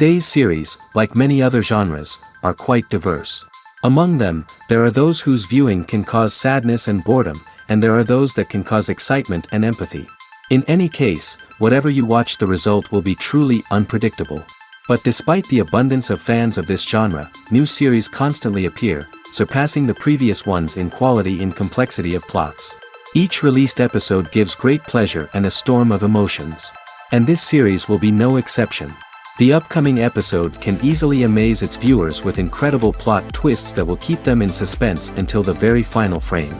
Today's series, like many other genres, are quite diverse. Among them, there are those whose viewing can cause sadness and boredom, and there are those that can cause excitement and empathy. In any case, whatever you watch, the result will be truly unpredictable. But despite the abundance of fans of this genre, new series constantly appear, surpassing the previous ones in quality and complexity of plots. Each released episode gives great pleasure and a storm of emotions. And this series will be no exception. The upcoming episode can easily amaze its viewers with incredible plot twists that will keep them in suspense until the very final frame.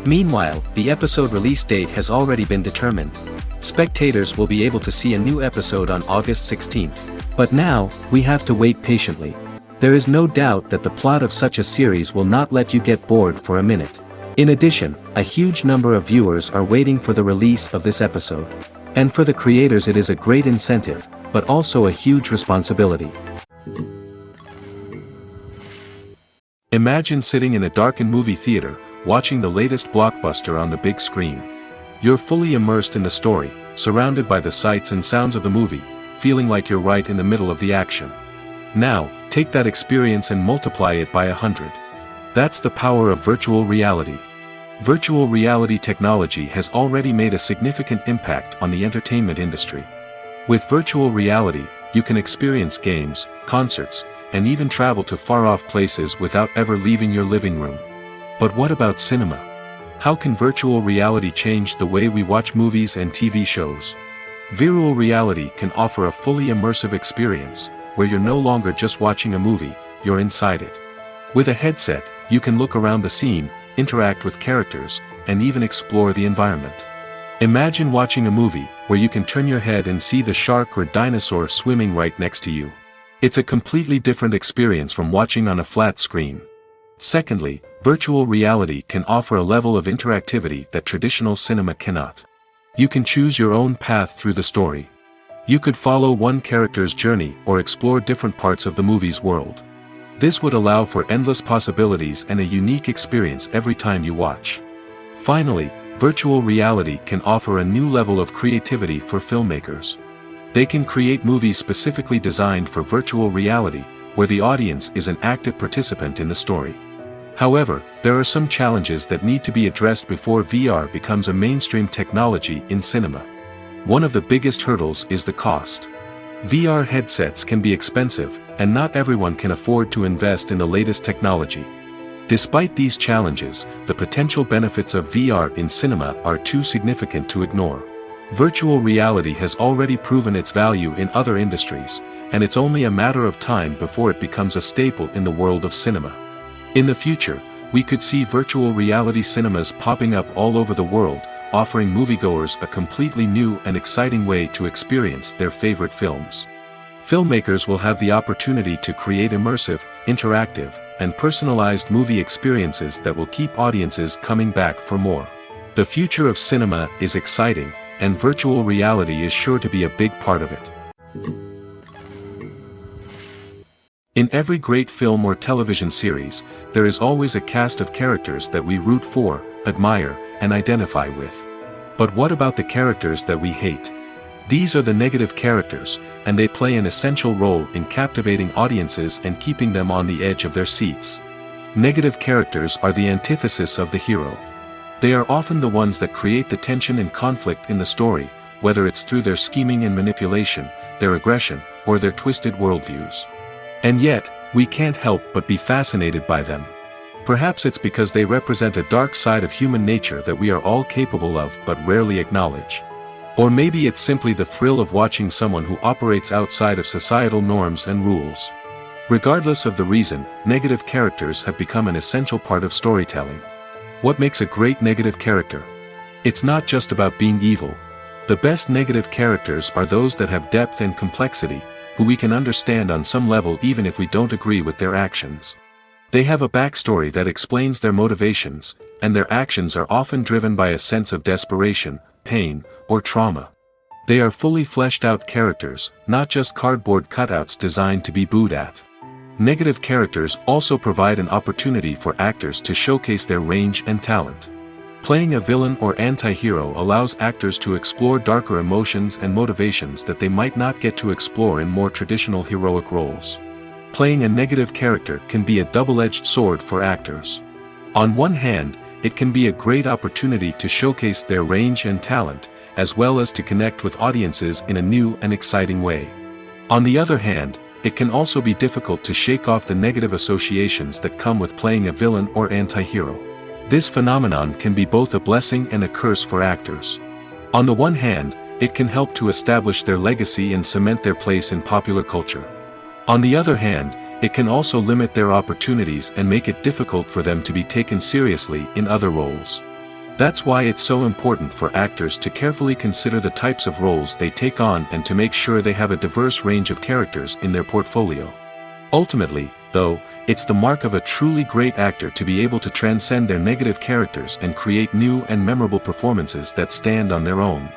Meanwhile, the episode release date has already been determined. Spectators will be able to see a new episode on August 16th. But now, we have to wait patiently. There is no doubt that the plot of such a series will not let you get bored for a minute. In addition, a huge number of viewers are waiting for the release of this episode. And for the creators it is a great incentive, but also a huge responsibility. Imagine sitting in a darkened movie theater, watching the latest blockbuster on the big screen. You're fully immersed in the story, surrounded by the sights and sounds of the movie, feeling like you're right in the middle of the action. Now, take that experience and multiply it by 100. That's the power of virtual reality. Virtual reality technology has already made a significant impact on the entertainment industry. With virtual reality, you can experience games, concerts, and even travel to far-off places without ever leaving your living room. But what about cinema? How can virtual reality change the way we watch movies and TV shows? Virtual reality can offer a fully immersive experience, where you're no longer just watching a movie, you're inside it. With a headset, you can look around the scene, interact with characters, and even explore the environment. Imagine watching a movie, where you can turn your head and see the shark or dinosaur swimming right next to you. It's a completely different experience from watching on a flat screen. Secondly, virtual reality can offer a level of interactivity that traditional cinema cannot. You can choose your own path through the story. You could follow one character's journey or explore different parts of the movie's world. This would allow for endless possibilities and a unique experience every time you watch. Finally, virtual reality can offer a new level of creativity for filmmakers. They can create movies specifically designed for virtual reality, where the audience is an active participant in the story. However, there are some challenges that need to be addressed before VR becomes a mainstream technology in cinema. One of the biggest hurdles is the cost. VR headsets can be expensive, and not everyone can afford to invest in the latest technology. Despite these challenges, the potential benefits of VR in cinema are too significant to ignore. Virtual reality has already proven its value in other industries, and it's only a matter of time before it becomes a staple in the world of cinema. In the future, we could see virtual reality cinemas popping up all over the world, offering moviegoers a completely new and exciting way to experience their favorite films. Filmmakers will have the opportunity to create immersive, interactive, and personalized movie experiences that will keep audiences coming back for more. The future of cinema is exciting, and virtual reality is sure to be a big part of it. In every great film or television series, there is always a cast of characters that we root for, admire, and identify with. But what about the characters that we hate? These are the negative characters, and they play an essential role in captivating audiences and keeping them on the edge of their seats. Negative characters are the antithesis of the hero. They are often the ones that create the tension and conflict in the story, whether it's through their scheming and manipulation, their aggression, or their twisted worldviews. And yet, we can't help but be fascinated by them. Perhaps it's because they represent a dark side of human nature that we are all capable of but rarely acknowledge. Or maybe it's simply the thrill of watching someone who operates outside of societal norms and rules. Regardless of the reason, negative characters have become an essential part of storytelling. What makes a great negative character? It's not just about being evil. The best negative characters are those that have depth and complexity, who we can understand on some level even if we don't agree with their actions. They have a backstory that explains their motivations, and their actions are often driven by a sense of desperation, pain, or trauma. They are fully fleshed out characters, not just cardboard cutouts designed to be booed at. Negative characters also provide an opportunity for actors to showcase their range and talent. Playing a villain or anti-hero allows actors to explore darker emotions and motivations that they might not get to explore in more traditional heroic roles. Playing a negative character can be a double-edged sword for actors. On one hand, it can be a great opportunity to showcase their range and talent, as well as to connect with audiences in a new and exciting way. On the other hand, it can also be difficult to shake off the negative associations that come with playing a villain or anti-hero. This phenomenon can be both a blessing and a curse for actors. On the one hand, it can help to establish their legacy and cement their place in popular culture. On the other hand, it can also limit their opportunities and make it difficult for them to be taken seriously in other roles. That's why it's so important for actors to carefully consider the types of roles they take on and to make sure they have a diverse range of characters in their portfolio. Ultimately, though, it's the mark of a truly great actor to be able to transcend their negative characters and create new and memorable performances that stand on their own.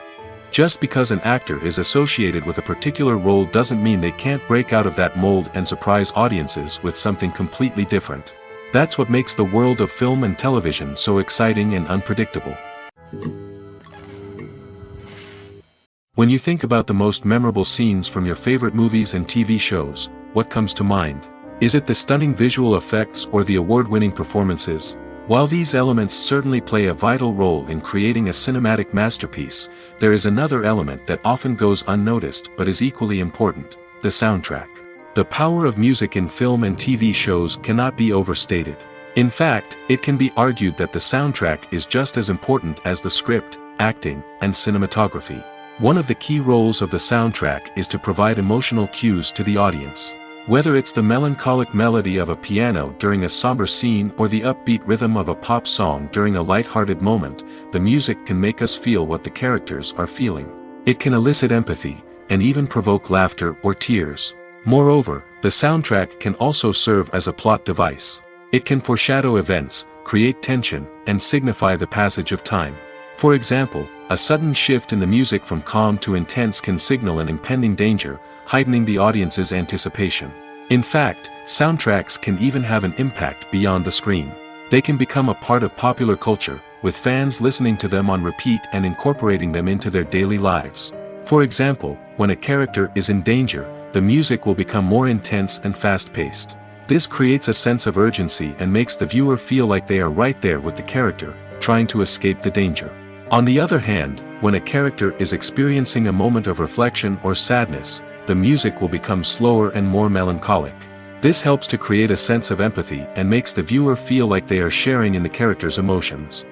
Just because an actor is associated with a particular role doesn't mean they can't break out of that mold and surprise audiences with something completely different. That's what makes the world of film and television so exciting and unpredictable. When you think about the most memorable scenes from your favorite movies and TV shows, what comes to mind? Is it the stunning visual effects or the award-winning performances? While these elements certainly play a vital role in creating a cinematic masterpiece, there is another element that often goes unnoticed but is equally important: the soundtrack. The power of music in film and TV shows cannot be overstated. In fact, it can be argued that the soundtrack is just as important as the script, acting, and cinematography. One of the key roles of the soundtrack is to provide emotional cues to the audience. Whether it's the melancholic melody of a piano during a somber scene or the upbeat rhythm of a pop song during a light-hearted moment, the music can make us feel what the characters are feeling. It can elicit empathy, and even provoke laughter or tears. Moreover, the soundtrack can also serve as a plot device. It can foreshadow events, create tension, and signify the passage of time. For example, a sudden shift in the music from calm to intense can signal an impending danger, heightening the audience's anticipation. In fact, soundtracks can even have an impact beyond the screen. They can become a part of popular culture, with fans listening to them on repeat and incorporating them into their daily lives. For example, when a character is in danger, the music will become more intense and fast-paced. This creates a sense of urgency and makes the viewer feel like they are right there with the character, trying to escape the danger. On the other hand, when a character is experiencing a moment of reflection or sadness, the music will become slower and more melancholic. This helps to create a sense of empathy and makes the viewer feel like they are sharing in the character's emotions.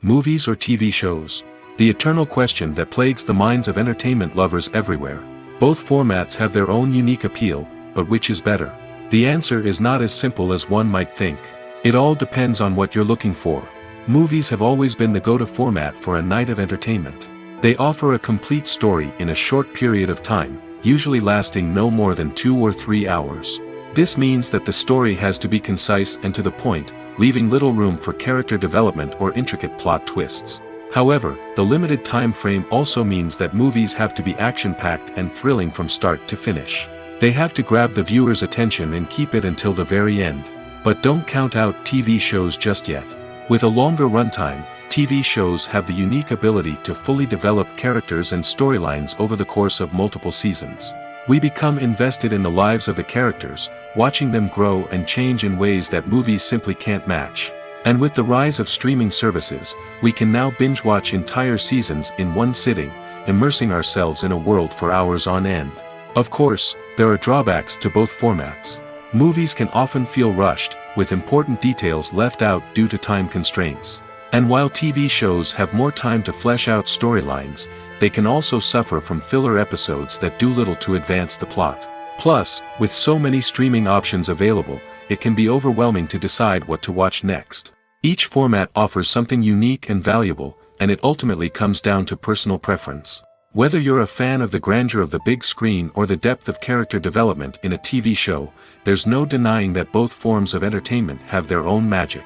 Movies or TV shows? The eternal question that plagues the minds of entertainment lovers everywhere. Both formats have their own unique appeal, but which is better? The answer is not as simple as one might think. It all depends on what you're looking for. Movies have always been the go-to format for a night of entertainment. They offer a complete story in a short period of time, usually lasting no more than 2 or 3 hours. This means that the story has to be concise and to the point, leaving little room for character development or intricate plot twists. However, the limited time frame also means that movies have to be action-packed and thrilling from start to finish. They have to grab the viewer's attention and keep it until the very end. But don't count out TV shows just yet. With a longer runtime, TV shows have the unique ability to fully develop characters and storylines over the course of multiple seasons. We become invested in the lives of the characters, watching them grow and change in ways that movies simply can't match. And with the rise of streaming services, we can now binge-watch entire seasons in one sitting, immersing ourselves in a world for hours on end. Of course, there are drawbacks to both formats. Movies can often feel rushed, with important details left out due to time constraints. And while TV shows have more time to flesh out storylines, they can also suffer from filler episodes that do little to advance the plot. Plus, with so many streaming options available, it can be overwhelming to decide what to watch next. Each format offers something unique and valuable, and it ultimately comes down to personal preference. Whether you're a fan of the grandeur of the big screen or the depth of character development in a TV show, there's no denying that both forms of entertainment have their own magic.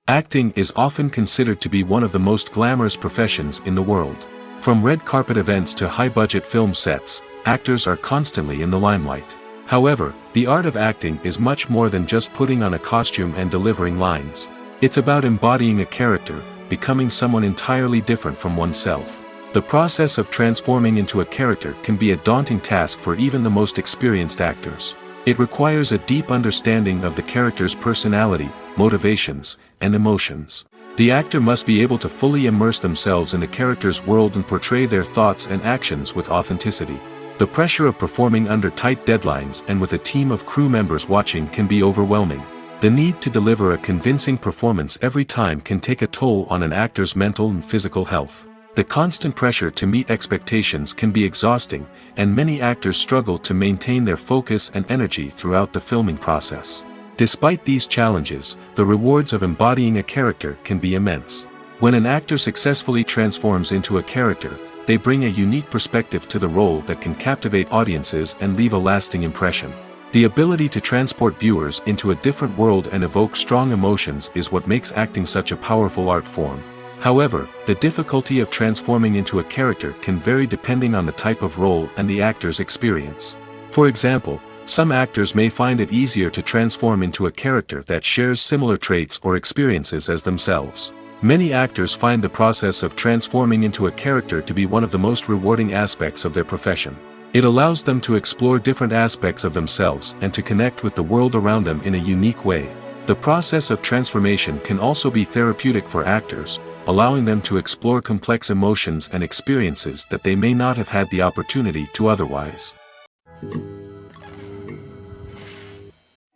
Acting is often considered to be one of the most glamorous professions in the world. From red carpet events to high-budget film sets, actors are constantly in the limelight. However, the art of acting is much more than just putting on a costume and delivering lines. It's about embodying a character, becoming someone entirely different from oneself. The process of transforming into a character can be a daunting task for even the most experienced actors. It requires a deep understanding of the character's personality, motivations, and emotions. The actor must be able to fully immerse themselves in the character's world and portray their thoughts and actions with authenticity. The pressure of performing under tight deadlines and with a team of crew members watching can be overwhelming. The need to deliver a convincing performance every time can take a toll on an actor's mental and physical health. The constant pressure to meet expectations can be exhausting, and many actors struggle to maintain their focus and energy throughout the filming process. Despite these challenges, the rewards of embodying a character can be immense. When an actor successfully transforms into a character, they bring a unique perspective to the role that can captivate audiences and leave a lasting impression. The ability to transport viewers into a different world and evoke strong emotions is what makes acting such a powerful art form. However, the difficulty of transforming into a character can vary depending on the type of role and the actor's experience. For example, some actors may find it easier to transform into a character that shares similar traits or experiences as themselves. Many actors find the process of transforming into a character to be one of the most rewarding aspects of their profession. It allows them to explore different aspects of themselves and to connect with the world around them in a unique way. The process of transformation can also be therapeutic for actors, allowing them to explore complex emotions and experiences that they may not have had the opportunity to otherwise.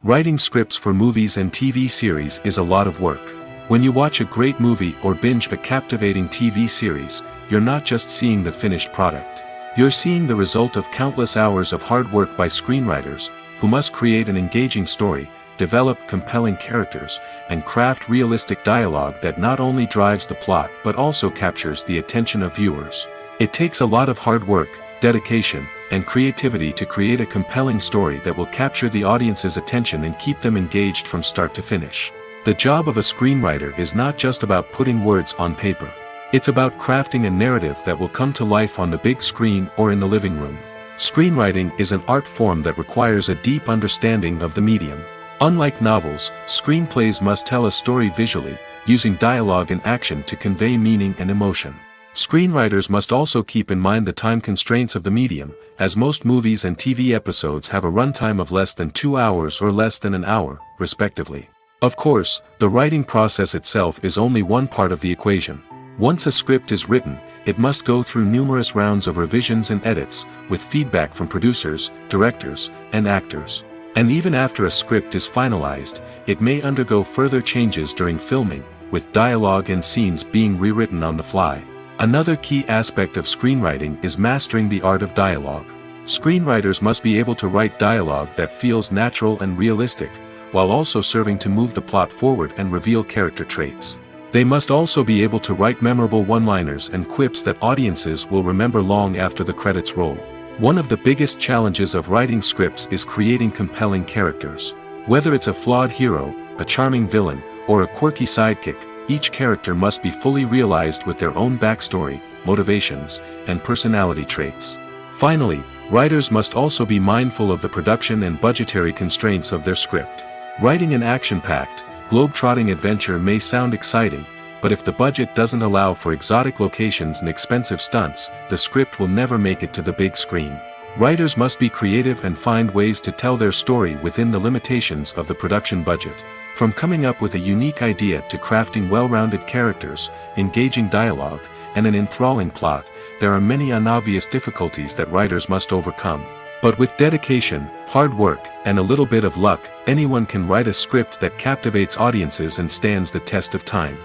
Writing scripts for movies and TV series is a lot of work. When you watch a great movie or binge a captivating TV series, you're not just seeing the finished product. You're seeing the result of countless hours of hard work by screenwriters, who must create an engaging story, develop compelling characters, and craft realistic dialogue that not only drives the plot but also captures the attention of viewers. It takes a lot of hard work, dedication, and creativity to create a compelling story that will capture the audience's attention and keep them engaged from start to finish. The job of a screenwriter is not just about putting words on paper. It's about crafting a narrative that will come to life on the big screen or in the living room. Screenwriting is an art form that requires a deep understanding of the medium. Unlike novels, screenplays must tell a story visually, using dialogue and action to convey meaning and emotion. Screenwriters must also keep in mind the time constraints of the medium, as most movies and TV episodes have a runtime of less than 2 hours or less than an hour, respectively. Of course, the writing process itself is only one part of the equation. Once a script is written, it must go through numerous rounds of revisions and edits, with feedback from producers, directors, and actors. And even after a script is finalized, it may undergo further changes during filming, with dialogue and scenes being rewritten on the fly. Another key aspect of screenwriting is mastering the art of dialogue. Screenwriters must be able to write dialogue that feels natural and realistic, while also serving to move the plot forward and reveal character traits. They must also be able to write memorable one-liners and quips that audiences will remember long after the credits roll. One of the biggest challenges of writing scripts is creating compelling characters. Whether it's a flawed hero, a charming villain, or a quirky sidekick, each character must be fully realized with their own backstory, motivations, and personality traits. Finally, writers must also be mindful of the production and budgetary constraints of their script. Writing an action-packed, globe-trotting adventure may sound exciting, but if the budget doesn't allow for exotic locations and expensive stunts, the script will never make it to the big screen. Writers must be creative and find ways to tell their story within the limitations of the production budget. From coming up with a unique idea to crafting well-rounded characters, engaging dialogue, and an enthralling plot, there are many unobvious difficulties that writers must overcome. But with dedication, hard work, and a little bit of luck, anyone can write a script that captivates audiences and stands the test of time.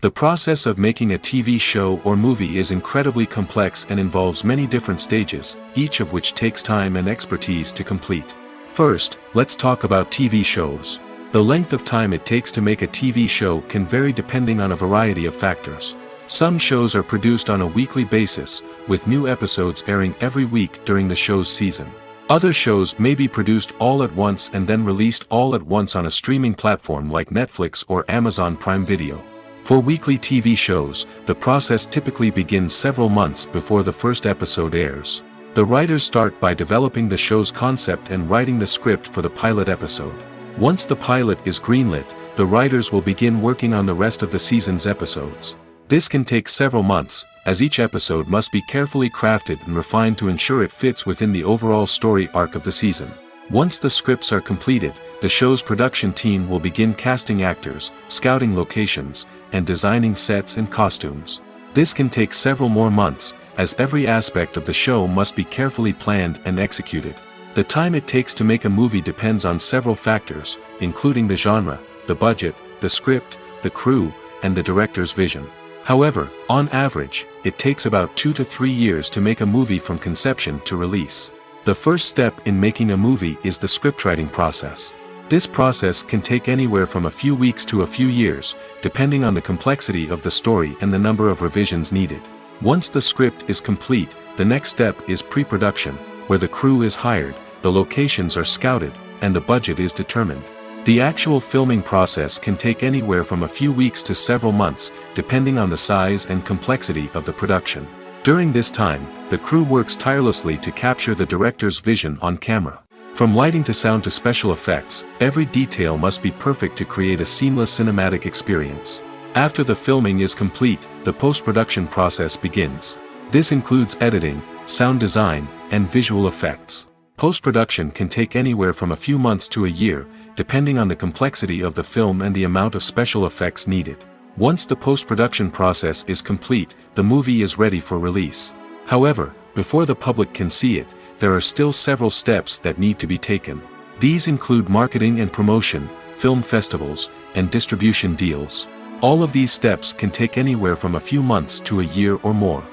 The process of making a TV show or movie is incredibly complex and involves many different stages, each of which takes time and expertise to complete. First, let's talk about TV shows. The length of time it takes to make a TV show can vary depending on a variety of factors. Some shows are produced on a weekly basis, with new episodes airing every week during the show's season. Other shows may be produced all at once and then released all at once on a streaming platform like Netflix or Amazon Prime Video. For weekly TV shows, the process typically begins several months before the first episode airs. The writers start by developing the show's concept and writing the script for the pilot episode. Once the pilot is greenlit, the writers will begin working on the rest of the season's episodes. This can take several months, as each episode must be carefully crafted and refined to ensure it fits within the overall story arc of the season. Once the scripts are completed, the show's production team will begin casting actors, scouting locations, and designing sets and costumes. This can take several more months, as every aspect of the show must be carefully planned and executed. The time it takes to make a movie depends on several factors, including the genre, the budget, the script, the crew, and the director's vision. However, on average, it takes about 2 to 3 years to make a movie from conception to release. The first step in making a movie is the scriptwriting process. This process can take anywhere from a few weeks to a few years, depending on the complexity of the story and the number of revisions needed. Once the script is complete, the next step is pre-production, where the crew is hired, the locations are scouted, and the budget is determined. The actual filming process can take anywhere from a few weeks to several months, depending on the size and complexity of the production. During this time, the crew works tirelessly to capture the director's vision on camera. From lighting to sound to special effects, every detail must be perfect to create a seamless cinematic experience. After the filming is complete, the post-production process begins. This includes editing, sound design, and visual effects. Post-production can take anywhere from a few months to a year, depending on the complexity of the film and the amount of special effects needed. Once the post-production process is complete, the movie is ready for release. However, before the public can see it, there are still several steps that need to be taken. These include marketing and promotion, film festivals, and distribution deals. All of these steps can take anywhere from a few months to a year or more.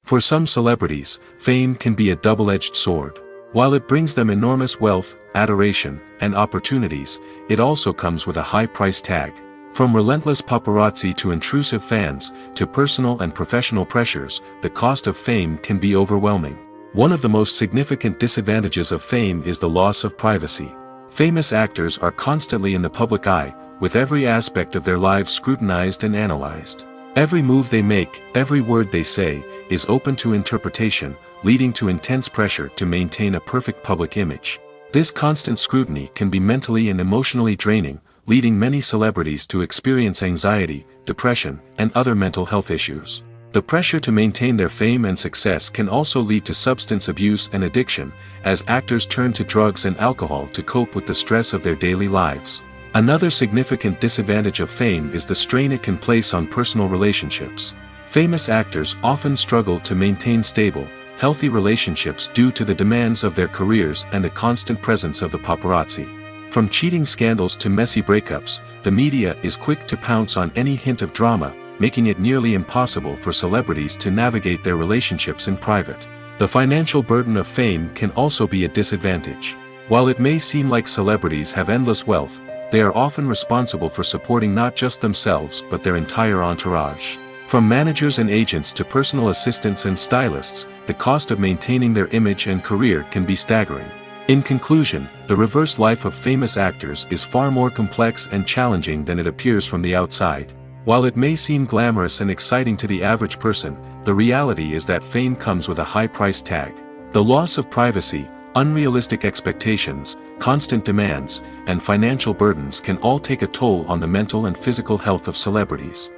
For some celebrities, fame can be a double-edged sword. While it brings them enormous wealth, adoration, and opportunities, it also comes with a high price tag. From relentless paparazzi to intrusive fans, to personal and professional pressures, the cost of fame can be overwhelming. One of the most significant disadvantages of fame is the loss of privacy. Famous actors are constantly in the public eye, with every aspect of their lives scrutinized and analyzed. Every move they make, every word they say, is open to interpretation, leading to intense pressure to maintain a perfect public image. This constant scrutiny can be mentally and emotionally draining, leading many celebrities to experience anxiety, depression, and other mental health issues. The pressure to maintain their fame and success can also lead to substance abuse and addiction, as actors turn to drugs and alcohol to cope with the stress of their daily lives. Another significant disadvantage of fame is the strain it can place on personal relationships. Famous actors often struggle to maintain stable, healthy relationships due to the demands of their careers and the constant presence of the paparazzi. From cheating scandals to messy breakups, the media is quick to pounce on any hint of drama, making it nearly impossible for celebrities to navigate their relationships in private. The financial burden of fame can also be a disadvantage. While it may seem like celebrities have endless wealth, they are often responsible for supporting not just themselves but their entire entourage. From managers and agents to personal assistants and stylists, the cost of maintaining their image and career can be staggering. In conclusion, the reverse life of famous actors is far more complex and challenging than it appears from the outside. While it may seem glamorous and exciting to the average person, the reality is that fame comes with a high price tag. The loss of privacy, unrealistic expectations, constant demands, and financial burdens can all take a toll on the mental and physical health of celebrities.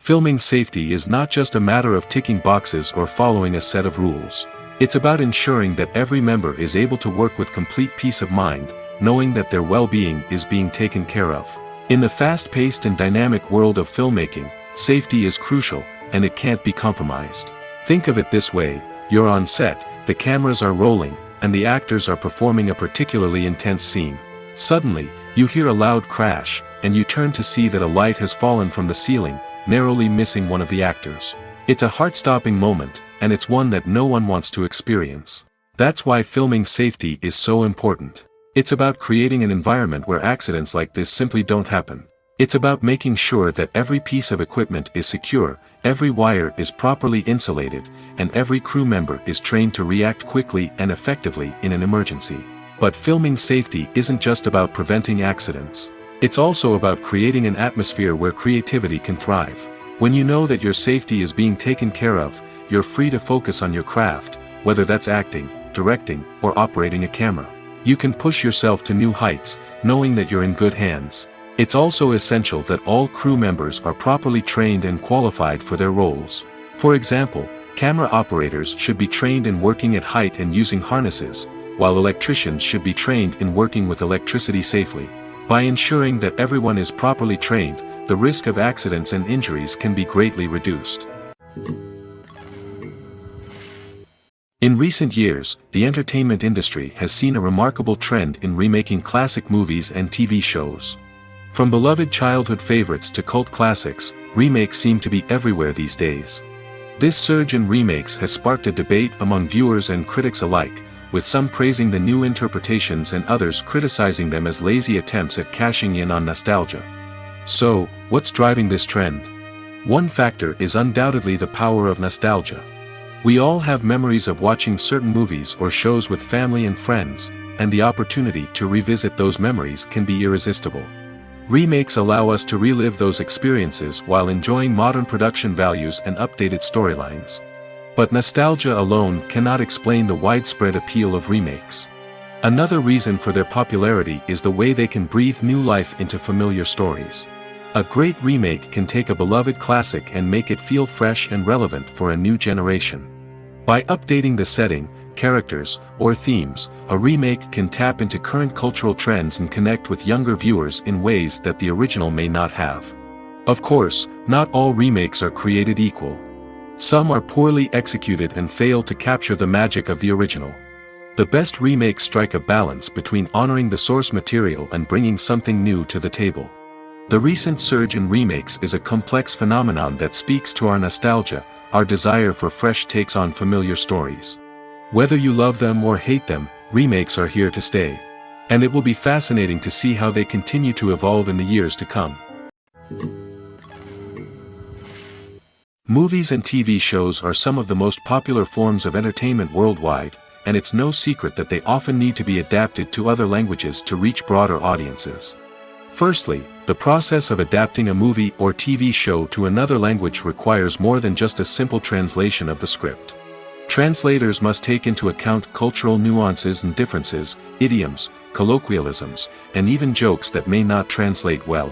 Filming safety is not just a matter of ticking boxes or following a set of rules. It's about ensuring that every member is able to work with complete peace of mind, knowing that their well-being is being taken care of. In the fast-paced and dynamic world of filmmaking, safety is crucial, and it can't be compromised. Think of it this way: you're on set, the cameras are rolling, and the actors are performing a particularly intense scene. Suddenly, you hear a loud crash, and you turn to see that a light has fallen from the ceiling, narrowly missing one of the actors. It's a heart-stopping moment, and it's one that no one wants to experience. That's why filming safety is so important. It's about creating an environment where accidents like this simply don't happen. It's about making sure that every piece of equipment is secure, every wire is properly insulated, and every crew member is trained to react quickly and effectively in an emergency. But filming safety isn't just about preventing accidents. It's also about creating an atmosphere where creativity can thrive. When you know that your safety is being taken care of, you're free to focus on your craft, whether that's acting, directing, or operating a camera. You can push yourself to new heights, knowing that you're in good hands. It's also essential that all crew members are properly trained and qualified for their roles. For example, camera operators should be trained in working at height and using harnesses, while electricians should be trained in working with electricity safely. By ensuring that everyone is properly trained, the risk of accidents and injuries can be greatly reduced. In recent years, the entertainment industry has seen a remarkable trend in remaking classic movies and TV shows. From beloved childhood favorites to cult classics, remakes seem to be everywhere these days. This surge in remakes has sparked a debate among viewers and critics alike, with some praising the new interpretations and others criticizing them as lazy attempts at cashing in on nostalgia. So, what's driving this trend? One factor is undoubtedly the power of nostalgia. We all have memories of watching certain movies or shows with family and friends, and the opportunity to revisit those memories can be irresistible. Remakes allow us to relive those experiences while enjoying modern production values and updated storylines. But nostalgia alone cannot explain the widespread appeal of remakes. Another reason for their popularity is the way they can breathe new life into familiar stories. A great remake can take a beloved classic and make it feel fresh and relevant for a new generation. By updating the setting, characters, or themes, a remake can tap into current cultural trends and connect with younger viewers in ways that the original may not have. Of course, not all remakes are created equal. Some are poorly executed and fail to capture the magic of the original. The best remakes strike a balance between honoring the source material and bringing something new to the table. The recent surge in remakes is a complex phenomenon that speaks to our nostalgia, our desire for fresh takes on familiar stories. Whether you love them or hate them, remakes are here to stay. And it will be fascinating to see how they continue to evolve in the years to come. Movies and TV shows are some of the most popular forms of entertainment worldwide, and it's no secret that they often need to be adapted to other languages to reach broader audiences. Firstly, the process of adapting a movie or TV show to another language requires more than just a simple translation of the script. Translators must take into account cultural nuances and differences, idioms, colloquialisms, and even jokes that may not translate well.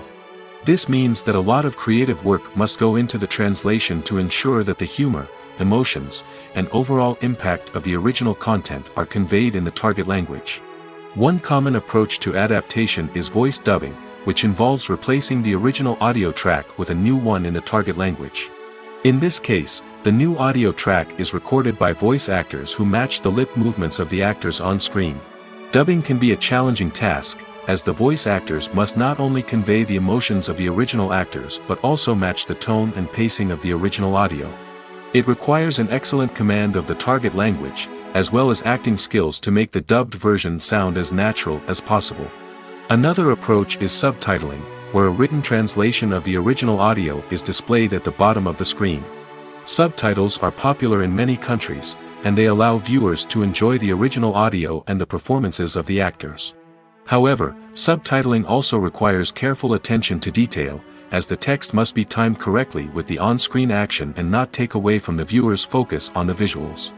This means that a lot of creative work must go into the translation to ensure that the humor, emotions, and overall impact of the original content are conveyed in the target language. One common approach to adaptation is voice dubbing, which involves replacing the original audio track with a new one in the target language. In this case, the new audio track is recorded by voice actors who match the lip movements of the actors on screen. Dubbing can be a challenging task, as the voice actors must not only convey the emotions of the original actors but also match the tone and pacing of the original audio. It requires an excellent command of the target language, as well as acting skills to make the dubbed version sound as natural as possible. Another approach is subtitling, where a written translation of the original audio is displayed at the bottom of the screen. Subtitles are popular in many countries, and they allow viewers to enjoy the original audio and the performances of the actors. However, subtitling also requires careful attention to detail, as the text must be timed correctly with the on-screen action and not take away from the viewer's focus on the visuals.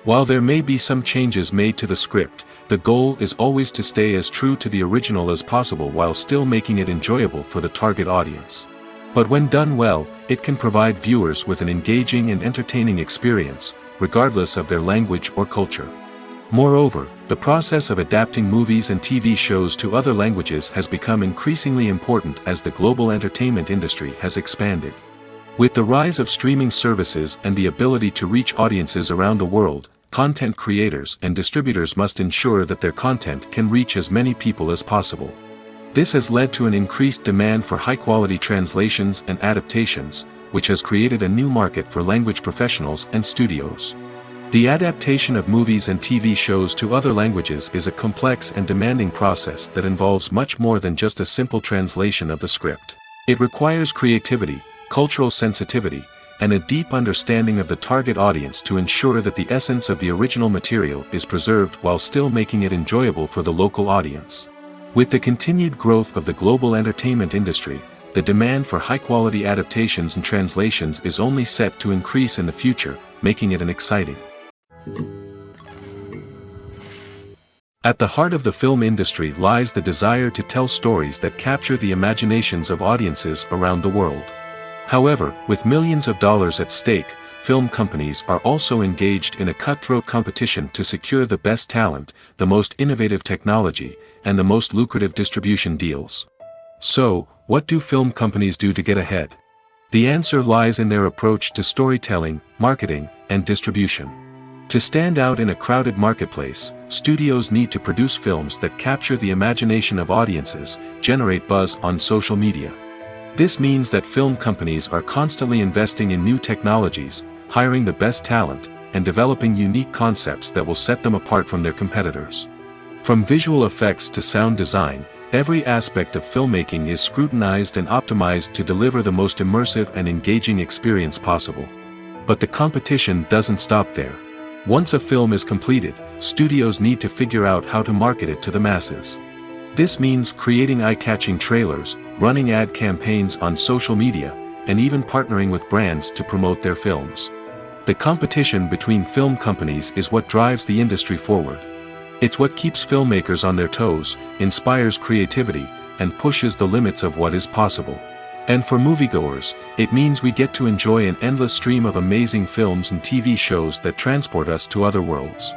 While there may be some changes made to the script, the goal is always to stay as true to the original as possible while still making it enjoyable for the target audience. But when done well, it can provide viewers with an engaging and entertaining experience, regardless of their language or culture. Moreover, the process of adapting movies and TV shows to other languages has become increasingly important as the global entertainment industry has expanded. With the rise of streaming services and the ability to reach audiences around the world, content creators and distributors must ensure that their content can reach as many people as possible. This has led to an increased demand for high-quality translations and adaptations, which has created a new market for language professionals and studios. The adaptation of movies and TV shows to other languages is a complex and demanding process that involves much more than just a simple translation of the script. It requires creativity, cultural sensitivity, and a deep understanding of the target audience to ensure that the essence of the original material is preserved while still making it enjoyable for the local audience. With the continued growth of the global entertainment industry, the demand for high-quality adaptations and translations is only set to increase in the future, making it an exciting. At the heart of the film industry lies the desire to tell stories that capture the imaginations of audiences around the world. However, with millions of dollars at stake, film companies are also engaged in a cutthroat competition to secure the best talent, the most innovative technology, and the most lucrative distribution deals. So, what do film companies do to get ahead? The answer lies in their approach to storytelling, marketing, and distribution. To stand out in a crowded marketplace, studios need to produce films that capture the imagination of audiences, generate buzz on social media. This means that film companies are constantly investing in new technologies, hiring the best talent, and developing unique concepts that will set them apart from their competitors. From visual effects to sound design, every aspect of filmmaking is scrutinized and optimized to deliver the most immersive and engaging experience possible. But the competition doesn't stop there. Once a film is completed, studios need to figure out how to market it to the masses. This means creating eye-catching trailers, running ad campaigns on social media, and even partnering with brands to promote their films. The competition between film companies is what drives the industry forward. It's what keeps filmmakers on their toes, inspires creativity, and pushes the limits of what is possible. And for moviegoers, it means we get to enjoy an endless stream of amazing films and TV shows that transport us to other worlds.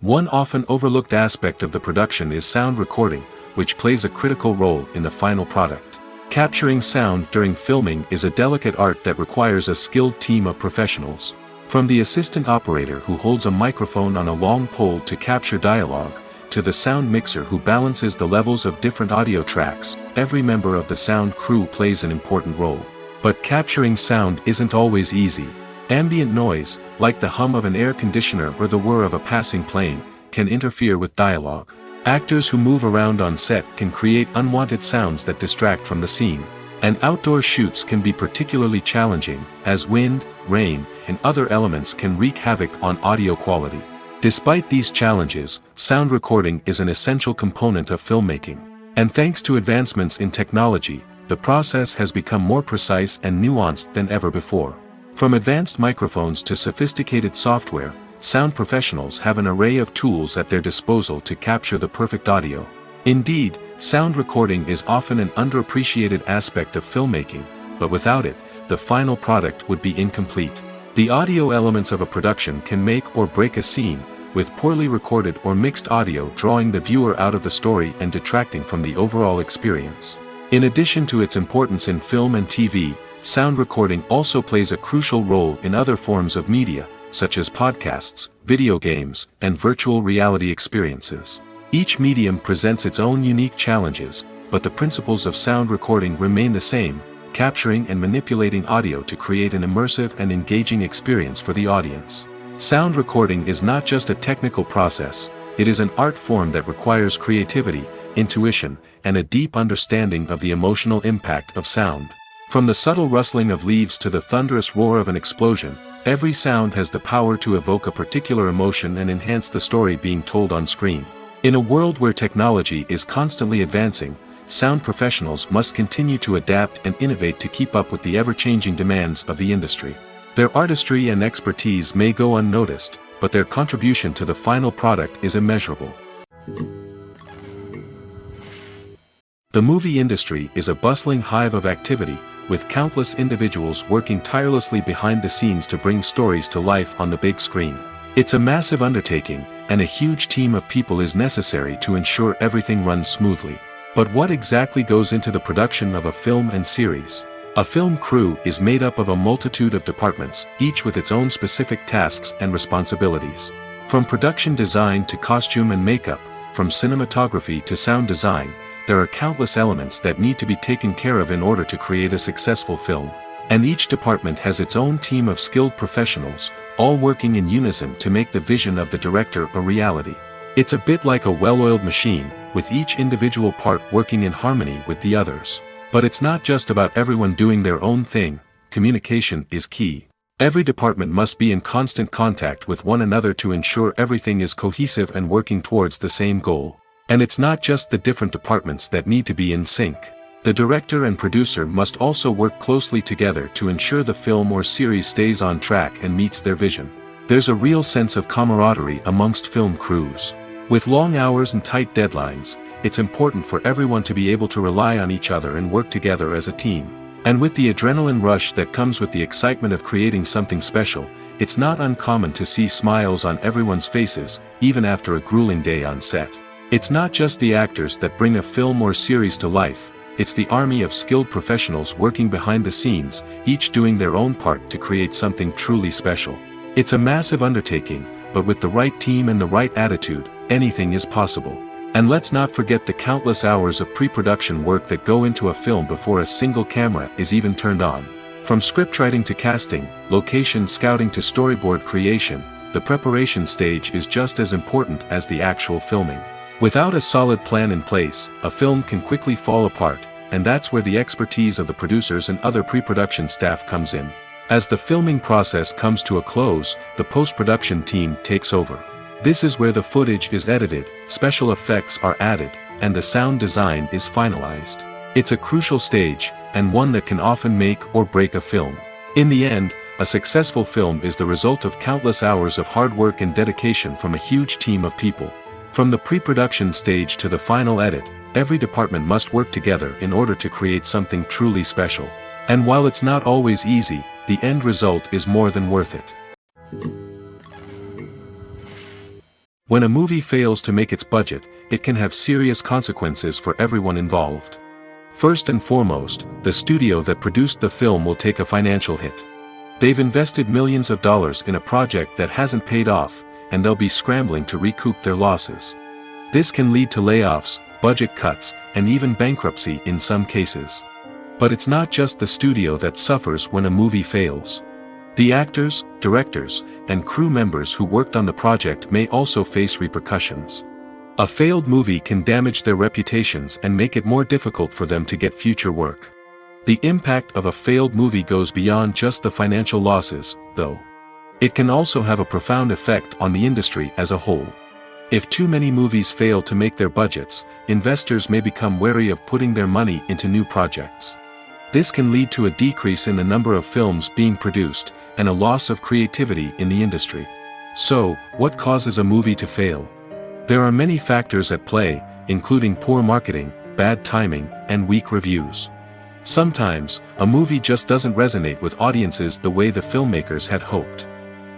One often overlooked aspect of the production is sound recording, which plays a critical role in the final product. Capturing sound during filming is a delicate art that requires a skilled team of professionals. From the assistant operator who holds a microphone on a long pole to capture dialogue, to the sound mixer who balances the levels of different audio tracks, every member of the sound crew plays an important role. But capturing sound isn't always easy. Ambient noise, like the hum of an air conditioner or the whir of a passing plane, can interfere with dialogue. Actors who move around on set can create unwanted sounds that distract from the scene. And outdoor shoots can be particularly challenging, as wind, rain, and other elements can wreak havoc on audio quality. Despite these challenges, sound recording is an essential component of filmmaking. And thanks to advancements in technology, the process has become more precise and nuanced than ever before. From advanced microphones to sophisticated software, sound professionals have an array of tools at their disposal to capture the perfect audio. Indeed, sound recording is often an underappreciated aspect of filmmaking, but without it, the final product would be incomplete. The audio elements of a production can make or break a scene, with poorly recorded or mixed audio drawing the viewer out of the story and detracting from the overall experience. In addition to its importance in film and TV, sound recording also plays a crucial role in other forms of media, such as podcasts, video games, and virtual reality experiences. Each medium presents its own unique challenges, but the principles of sound recording remain the same, capturing and manipulating audio to create an immersive and engaging experience for the audience. Sound recording is not just a technical process, it is an art form that requires creativity, intuition, and a deep understanding of the emotional impact of sound. From the subtle rustling of leaves to the thunderous roar of an explosion, every sound has the power to evoke a particular emotion and enhance the story being told on screen. In a world where technology is constantly advancing, sound professionals must continue to adapt and innovate to keep up with the ever-changing demands of the industry. Their artistry and expertise may go unnoticed, but their contribution to the final product is immeasurable. The movie industry is a bustling hive of activity, with countless individuals working tirelessly behind the scenes to bring stories to life on the big screen. It's a massive undertaking, and a huge team of people is necessary to ensure everything runs smoothly. But what exactly goes into the production of a film and series? A film crew is made up of a multitude of departments, each with its own specific tasks and responsibilities. From production design to costume and makeup, from cinematography to sound design, there are countless elements that need to be taken care of in order to create a successful film. And each department has its own team of skilled professionals, all working in unison to make the vision of the director a reality. It's a bit like a well-oiled machine, with each individual part working in harmony with the others. But it's not just about everyone doing their own thing. Communication is key. Every department must be in constant contact with one another to ensure everything is cohesive and working towards the same goal. And it's not just the different departments that need to be in sync. The director and producer must also work closely together to ensure the film or series stays on track and meets their vision. There's a real sense of camaraderie amongst film crews. With long hours and tight deadlines, it's important for everyone to be able to rely on each other and work together as a team. And with the adrenaline rush that comes with the excitement of creating something special, it's not uncommon to see smiles on everyone's faces, even after a grueling day on set. It's not just the actors that bring a film or series to life, it's the army of skilled professionals working behind the scenes, each doing their own part to create something truly special. It's a massive undertaking, but with the right team and the right attitude, anything is possible. And let's not forget the countless hours of pre-production work that go into a film before a single camera is even turned on. From scriptwriting to casting, location scouting to storyboard creation, the preparation stage is just as important as the actual filming. Without a solid plan in place, a film can quickly fall apart, and that's where the expertise of the producers and other pre-production staff comes in. As the filming process comes to a close, the post-production team takes over. This is where the footage is edited, special effects are added, and the sound design is finalized. It's a crucial stage, and one that can often make or break a film. In the end, a successful film is the result of countless hours of hard work and dedication from a huge team of people. From the pre-production stage to the final edit, every department must work together in order to create something truly special. And while it's not always easy, the end result is more than worth it. When a movie fails to make its budget, it can have serious consequences for everyone involved. First and foremost, the studio that produced the film will take a financial hit. They've invested millions of dollars in a project that hasn't paid off, and they'll be scrambling to recoup their losses. This can lead to layoffs, budget cuts, and even bankruptcy in some cases. But it's not just the studio that suffers when a movie fails. The actors, directors, and crew members who worked on the project may also face repercussions. A failed movie can damage their reputations and make it more difficult for them to get future work. The impact of a failed movie goes beyond just the financial losses, though. It can also have a profound effect on the industry as a whole. If too many movies fail to make their budgets, investors may become wary of putting their money into new projects. This can lead to a decrease in the number of films being produced, and a loss of creativity in the industry. So, what causes a movie to fail? There are many factors at play, including poor marketing, bad timing, and weak reviews. Sometimes, a movie just doesn't resonate with audiences the way the filmmakers had hoped.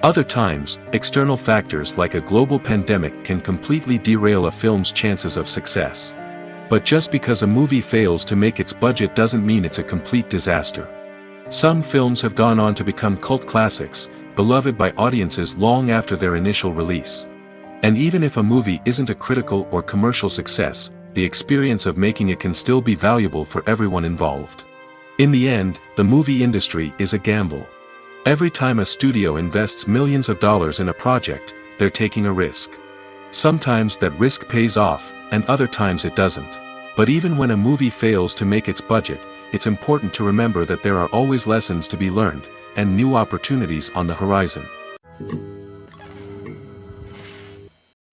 Other times, external factors like a global pandemic can completely derail a film's chances of success. But just because a movie fails to make its budget doesn't mean it's a complete disaster. Some films have gone on to become cult classics, beloved by audiences long after their initial release. And even if a movie isn't a critical or commercial success, the experience of making it can still be valuable for everyone involved. In the end, the movie industry is a gamble. Every time a studio invests millions of dollars in a project, they're taking a risk. Sometimes that risk pays off, and other times it doesn't. But even when a movie fails to make its budget, it's important to remember that there are always lessons to be learned, and new opportunities on the horizon.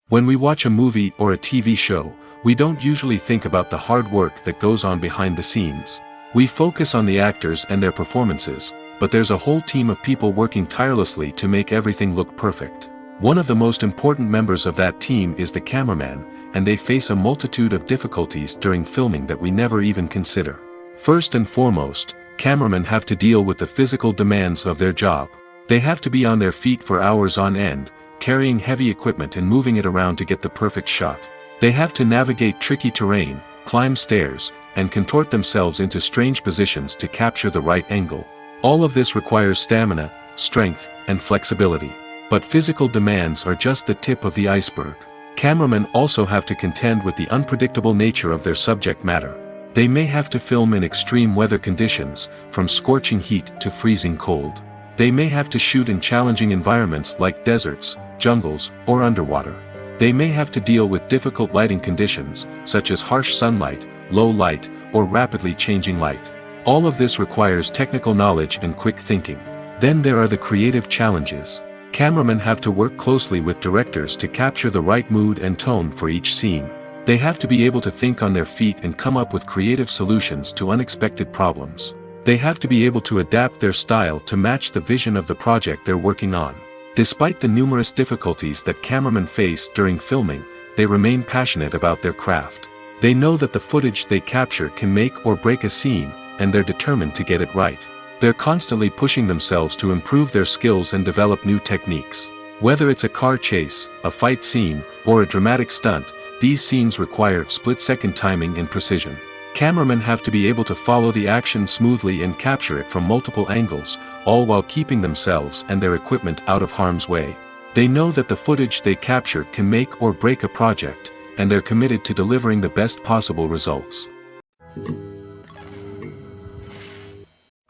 When we watch a movie or a TV show, we don't usually think about the hard work that goes on behind the scenes. We focus on the actors and their performances, but there's a whole team of people working tirelessly to make everything look perfect. One of the most important members of that team is the cameraman, and they face a multitude of difficulties during filming that we never even consider. First and foremost, cameramen have to deal with the physical demands of their job. They have to be on their feet for hours on end, carrying heavy equipment and moving it around to get the perfect shot. They have to navigate tricky terrain, climb stairs, and contort themselves into strange positions to capture the right angle. All of this requires stamina, strength, and flexibility. But physical demands are just the tip of the iceberg. Cameramen also have to contend with the unpredictable nature of their subject matter. They may have to film in extreme weather conditions, from scorching heat to freezing cold. They may have to shoot in challenging environments like deserts, jungles, or underwater. They may have to deal with difficult lighting conditions, such as harsh sunlight, low light, or rapidly changing light. All of this requires technical knowledge and quick thinking. Then there are the creative challenges. Cameramen have to work closely with directors to capture the right mood and tone for each scene. They have to be able to think on their feet and come up with creative solutions to unexpected problems. They have to be able to adapt their style to match the vision of the project they're working on. Despite the numerous difficulties that cameramen face during filming, they remain passionate about their craft. They know that the footage they capture can make or break a scene, and they're determined to get it right. They're constantly pushing themselves to improve their skills and develop new techniques. Whether it's a car chase, a fight scene, or a dramatic stunt, these scenes require split-second timing and precision. Cameramen have to be able to follow the action smoothly and capture it from multiple angles, all while keeping themselves and their equipment out of harm's way. They know that the footage they capture can make or break a project, and they're committed to delivering the best possible results.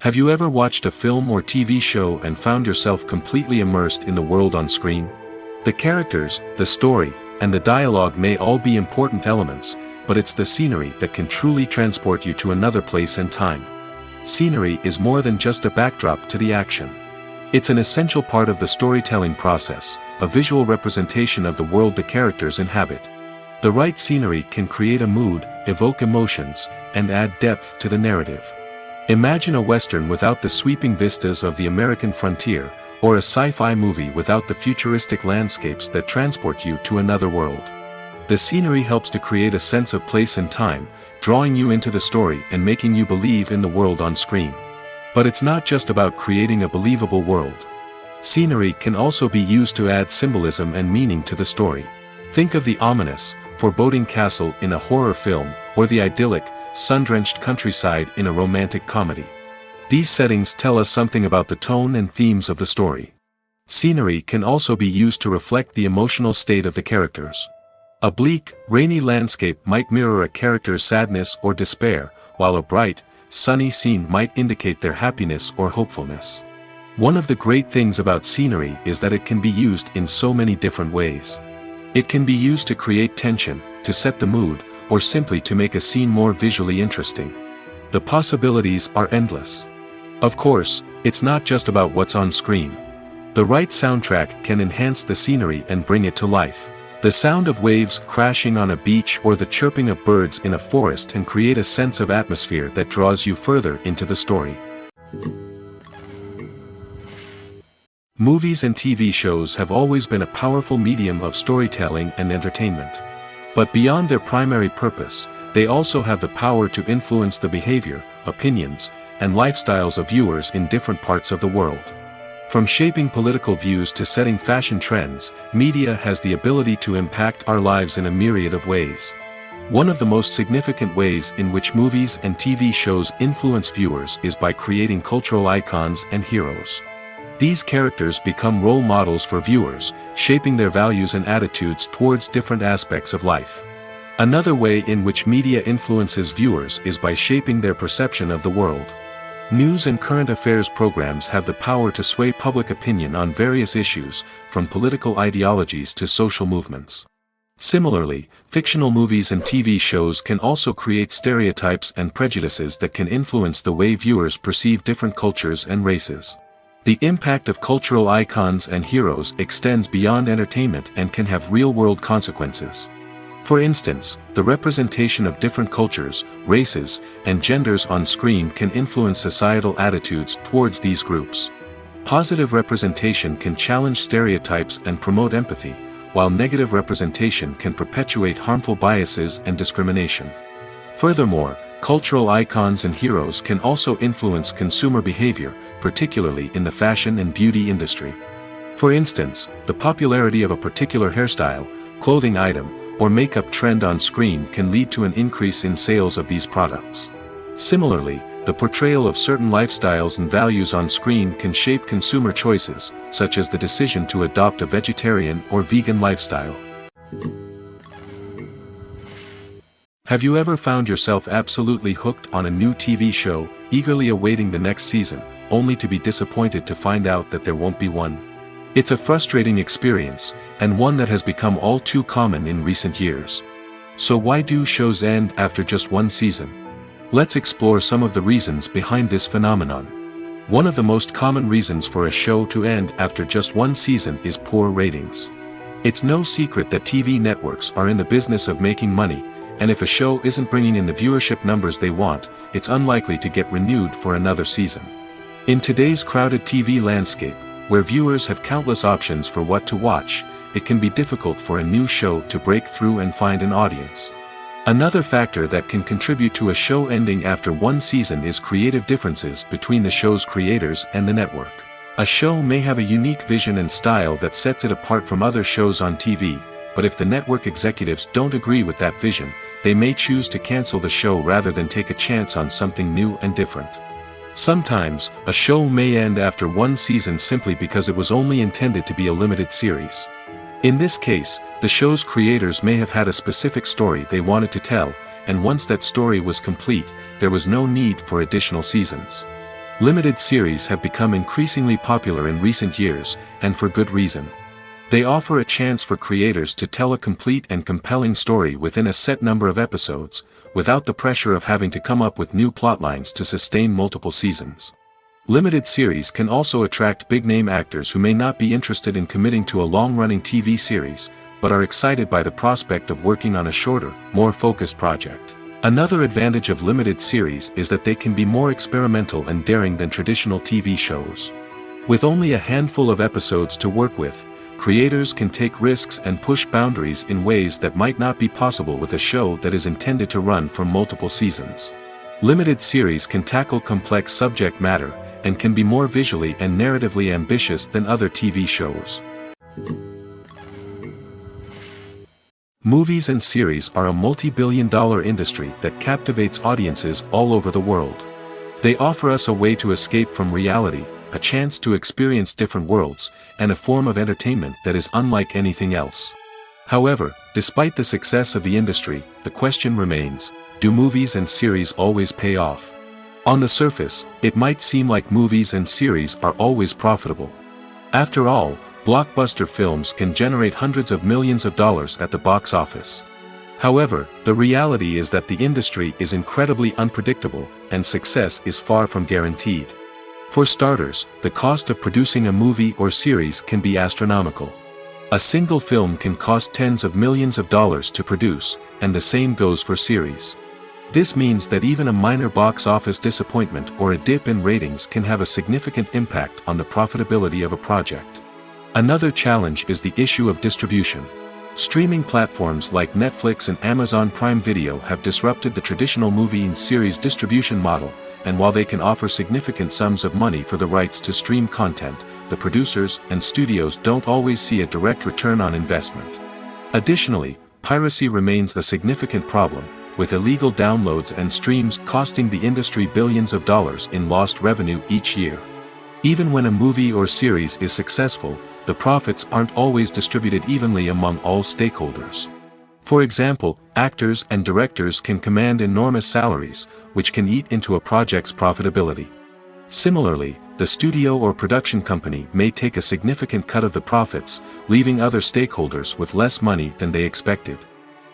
Have you ever watched a film or TV show and found yourself completely immersed in the world on screen? The characters, the story, and the dialogue may all be important elements, but it's the scenery that can truly transport you to another place and time. Scenery is more than just a backdrop to the action. It's an essential part of the storytelling process, a visual representation of the world the characters inhabit. The right scenery can create a mood, evoke emotions, and add depth to the narrative. Imagine a Western without the sweeping vistas of the American frontier, or a sci-fi movie without the futuristic landscapes that transport you to another world. The scenery helps to create a sense of place and time, drawing you into the story and making you believe in the world on screen. But it's not just about creating a believable world. Scenery can also be used to add symbolism and meaning to the story. Think of the ominous, foreboding castle in a horror film, or the idyllic, sun-drenched countryside in a romantic comedy. These settings tell us something about the tone and themes of the story. Scenery can also be used to reflect the emotional state of the characters. A bleak, rainy landscape might mirror a character's sadness or despair, while a bright, sunny scene might indicate their happiness or hopefulness. One of the great things about scenery is that it can be used in so many different ways. It can be used to create tension, to set the mood, or simply to make a scene more visually interesting. The possibilities are endless. Of course, it's not just about what's on screen. The right soundtrack can enhance the scenery and bring it to life. The sound of waves crashing on a beach or the chirping of birds in a forest can create a sense of atmosphere that draws you further into the story. Movies and TV shows have always been a powerful medium of storytelling and entertainment. But beyond their primary purpose, they also have the power to influence the behavior, opinions, and lifestyles of viewers in different parts of the world. From shaping political views to setting fashion trends, media has the ability to impact our lives in a myriad of ways. One of the most significant ways in which movies and TV shows influence viewers is by creating cultural icons and heroes. These characters become role models for viewers, shaping their values and attitudes towards different aspects of life. Another way in which media influences viewers is by shaping their perception of the world. News and current affairs programs have the power to sway public opinion on various issues, from political ideologies to social movements. Similarly, fictional movies and TV shows can also create stereotypes and prejudices that can influence the way viewers perceive different cultures and races. The impact of cultural icons and heroes extends beyond entertainment and can have real-world consequences. For instance, the representation of different cultures, races, and genders on screen can influence societal attitudes towards these groups. Positive representation can challenge stereotypes and promote empathy, while negative representation can perpetuate harmful biases and discrimination. Furthermore, cultural icons and heroes can also influence consumer behavior, particularly in the fashion and beauty industry. For instance, the popularity of a particular hairstyle, clothing item, or makeup trend on screen can lead to an increase in sales of these products. Similarly, the portrayal of certain lifestyles and values on screen can shape consumer choices, such as the decision to adopt a vegetarian or vegan lifestyle. Have you ever found yourself absolutely hooked on a new TV show, eagerly awaiting the next season, only to be disappointed to find out that there won't be one? It's a frustrating experience, and one that has become all too common in recent years. So why do shows end after just one season? Let's explore some of the reasons behind this phenomenon. One of the most common reasons for a show to end after just one season is poor ratings. It's no secret that TV networks are in the business of making money, and if a show isn't bringing in the viewership numbers they want, it's unlikely to get renewed for another season. In today's crowded TV landscape, where viewers have countless options for what to watch, it can be difficult for a new show to break through and find an audience. Another factor that can contribute to a show ending after one season is creative differences between the show's creators and the network. A show may have a unique vision and style that sets it apart from other shows on TV, but if the network executives don't agree with that vision, they may choose to cancel the show rather than take a chance on something new and different. Sometimes, a show may end after one season simply because it was only intended to be a limited series. In this case, the show's creators may have had a specific story they wanted to tell, and once that story was complete, there was no need for additional seasons. Limited series have become increasingly popular in recent years, and for good reason. They offer a chance for creators to tell a complete and compelling story within a set number of episodes, without the pressure of having to come up with new plotlines to sustain multiple seasons. Limited series can also attract big-name actors who may not be interested in committing to a long-running TV series, but are excited by the prospect of working on a shorter, more focused project. Another advantage of limited series is that they can be more experimental and daring than traditional TV shows. With only a handful of episodes to work with, creators can take risks and push boundaries in ways that might not be possible with a show that is intended to run for multiple seasons. Limited series can tackle complex subject matter, and can be more visually and narratively ambitious than other TV shows. Movies and series are a multi-billion-dollar industry that captivates audiences all over the world. They offer us a way to escape from reality, a chance to experience different worlds, and a form of entertainment that is unlike anything else. However, despite the success of the industry, the question remains, do movies and series always pay off? On the surface, it might seem like movies and series are always profitable. After all, blockbuster films can generate hundreds of millions of dollars at the box office. However, the reality is that the industry is incredibly unpredictable, and success is far from guaranteed. For starters, the cost of producing a movie or series can be astronomical. A single film can cost tens of millions of dollars to produce, and the same goes for series. This means that even a minor box office disappointment or a dip in ratings can have a significant impact on the profitability of a project. Another challenge is the issue of distribution. Streaming platforms like Netflix and Amazon Prime Video have disrupted the traditional movie and series distribution model, and while they can offer significant sums of money for the rights to stream content, the producers and studios don't always see a direct return on investment. Additionally, piracy remains a significant problem, with illegal downloads and streams costing the industry billions of dollars in lost revenue each year. Even when a movie or series is successful, the profits aren't always distributed evenly among all stakeholders. For example, actors and directors can command enormous salaries, which can eat into a project's profitability. Similarly, the studio or production company may take a significant cut of the profits, leaving other stakeholders with less money than they expected.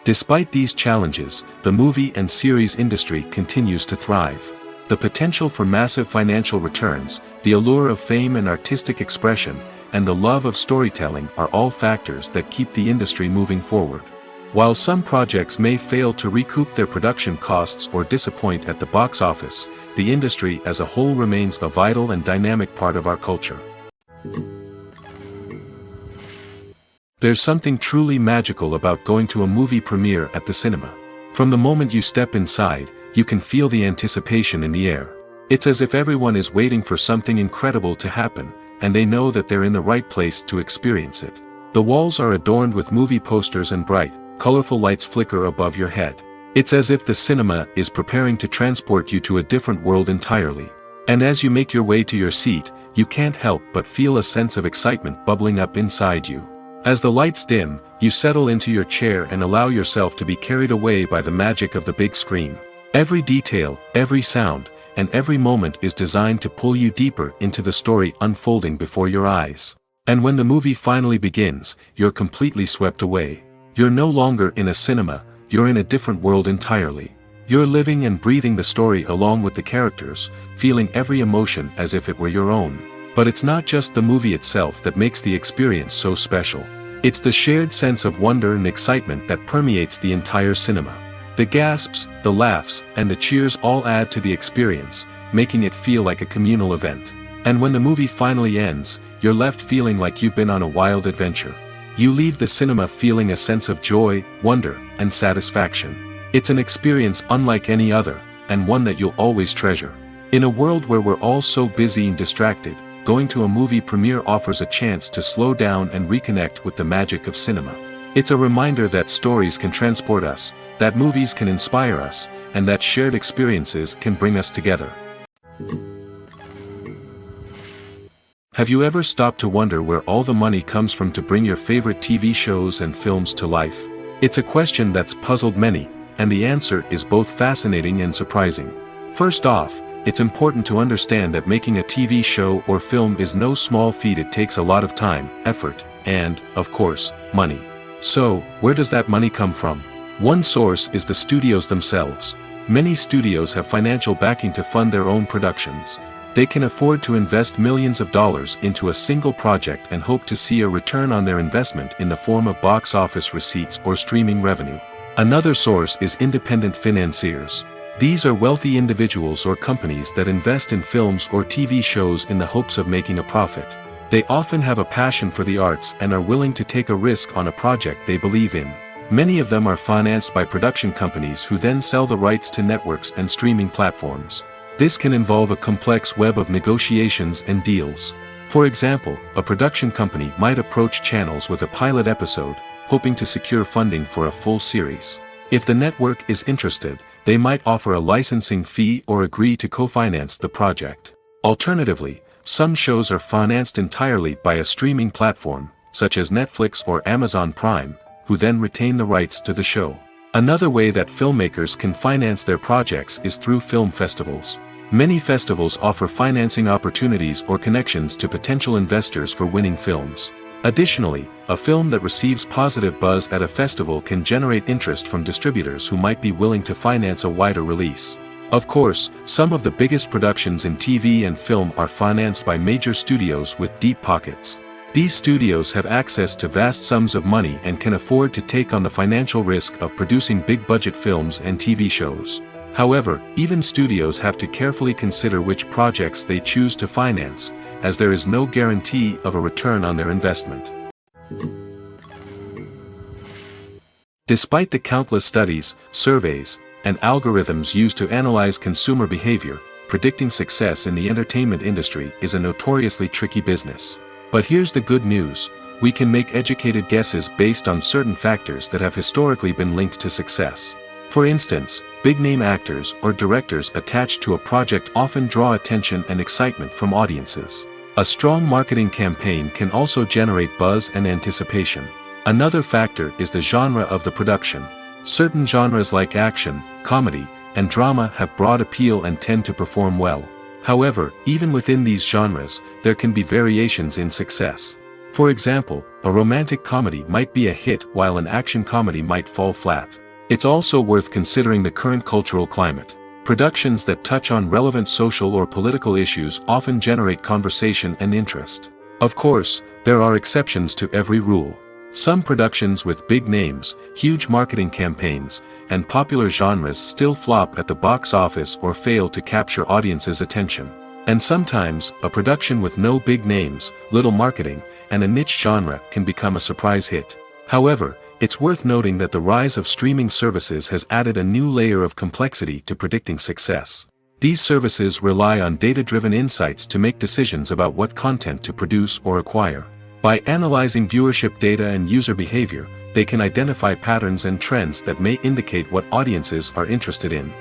Despite these challenges, the movie and series industry continues to thrive. The potential for massive financial returns, the allure of fame and artistic expression, and the love of storytelling are all factors that keep the industry moving forward. While some projects may fail to recoup their production costs or disappoint at the box office, the industry as a whole remains a vital and dynamic part of our culture. There's something truly magical about going to a movie premiere at the cinema. From the moment you step inside, you can feel the anticipation in the air. It's as if everyone is waiting for something incredible to happen, and they know that they're in the right place to experience it. The walls are adorned with movie posters and bright, colorful lights flicker above your head. It's as if the cinema is preparing to transport you to a different world entirely. And as you make your way to your seat, you can't help but feel a sense of excitement bubbling up inside you. As the lights dim, you settle into your chair and allow yourself to be carried away by the magic of the big screen. Every detail, every sound, and every moment is designed to pull you deeper into the story unfolding before your eyes. And when the movie finally begins, you're completely swept away. You're no longer in a cinema, you're in a different world entirely. You're living and breathing the story along with the characters, feeling every emotion as if it were your own. But it's not just the movie itself that makes the experience so special. It's the shared sense of wonder and excitement that permeates the entire cinema. The gasps, the laughs, and the cheers all add to the experience, making it feel like a communal event. And when the movie finally ends, you're left feeling like you've been on a wild adventure. You leave the cinema feeling a sense of joy, wonder, and satisfaction. It's an experience unlike any other, and one that you'll always treasure. In a world where we're all so busy and distracted, going to a movie premiere offers a chance to slow down and reconnect with the magic of cinema. It's a reminder that stories can transport us, that movies can inspire us, and that shared experiences can bring us together. Have you ever stopped to wonder where all the money comes from to bring your favorite TV shows and films to life? It's a question that's puzzled many, and the answer is both fascinating and surprising. First off, it's important to understand that making a TV show or film is no small feat. It takes a lot of time, effort, and, of course, money. So, where does that money come from? One source is the studios themselves. Many studios have financial backing to fund their own productions. They can afford to invest millions of dollars into a single project and hope to see a return on their investment in the form of box office receipts or streaming revenue. Another source is independent financiers. These are wealthy individuals or companies that invest in films or TV shows in the hopes of making a profit. They often have a passion for the arts and are willing to take a risk on a project they believe in. Many of them are financed by production companies who then sell the rights to networks and streaming platforms. This can involve a complex web of negotiations and deals. For example, a production company might approach channels with a pilot episode, hoping to secure funding for a full series. If the network is interested, they might offer a licensing fee or agree to co-finance the project. Alternatively, some shows are financed entirely by a streaming platform, such as Netflix or Amazon Prime, who then retain the rights to the show. Another way that filmmakers can finance their projects is through film festivals. Many festivals offer financing opportunities or connections to potential investors for winning films. Additionally, a film that receives positive buzz at a festival can generate interest from distributors who might be willing to finance a wider release. Of course, some of the biggest productions in TV and film are financed by major studios with deep pockets. These studios have access to vast sums of money and can afford to take on the financial risk of producing big-budget films and TV shows. However, even studios have to carefully consider which projects they choose to finance, as there is no guarantee of a return on their investment. Despite the countless studies, surveys, and algorithms used to analyze consumer behavior, predicting success in the entertainment industry is a notoriously tricky business. But here's the good news: we can make educated guesses based on certain factors that have historically been linked to success. For instance, big-name actors or directors attached to a project often draw attention and excitement from audiences. A strong marketing campaign can also generate buzz and anticipation. Another factor is the genre of the production. Certain genres like action, comedy, and drama have broad appeal and tend to perform well. However, even within these genres, there can be variations in success. For example, a romantic comedy might be a hit while an action comedy might fall flat. It's also worth considering the current cultural climate. Productions that touch on relevant social or political issues often generate conversation and interest. Of course, there are exceptions to every rule. Some productions with big names, huge marketing campaigns, and popular genres still flop at the box office or fail to capture audiences' attention. And sometimes, a production with no big names, little marketing, and a niche genre can become a surprise hit. However, it's worth noting that the rise of streaming services has added a new layer of complexity to predicting success. These services rely on data-driven insights to make decisions about what content to produce or acquire. By analyzing viewership data and user behavior, they can identify patterns and trends that may indicate what audiences are interested in.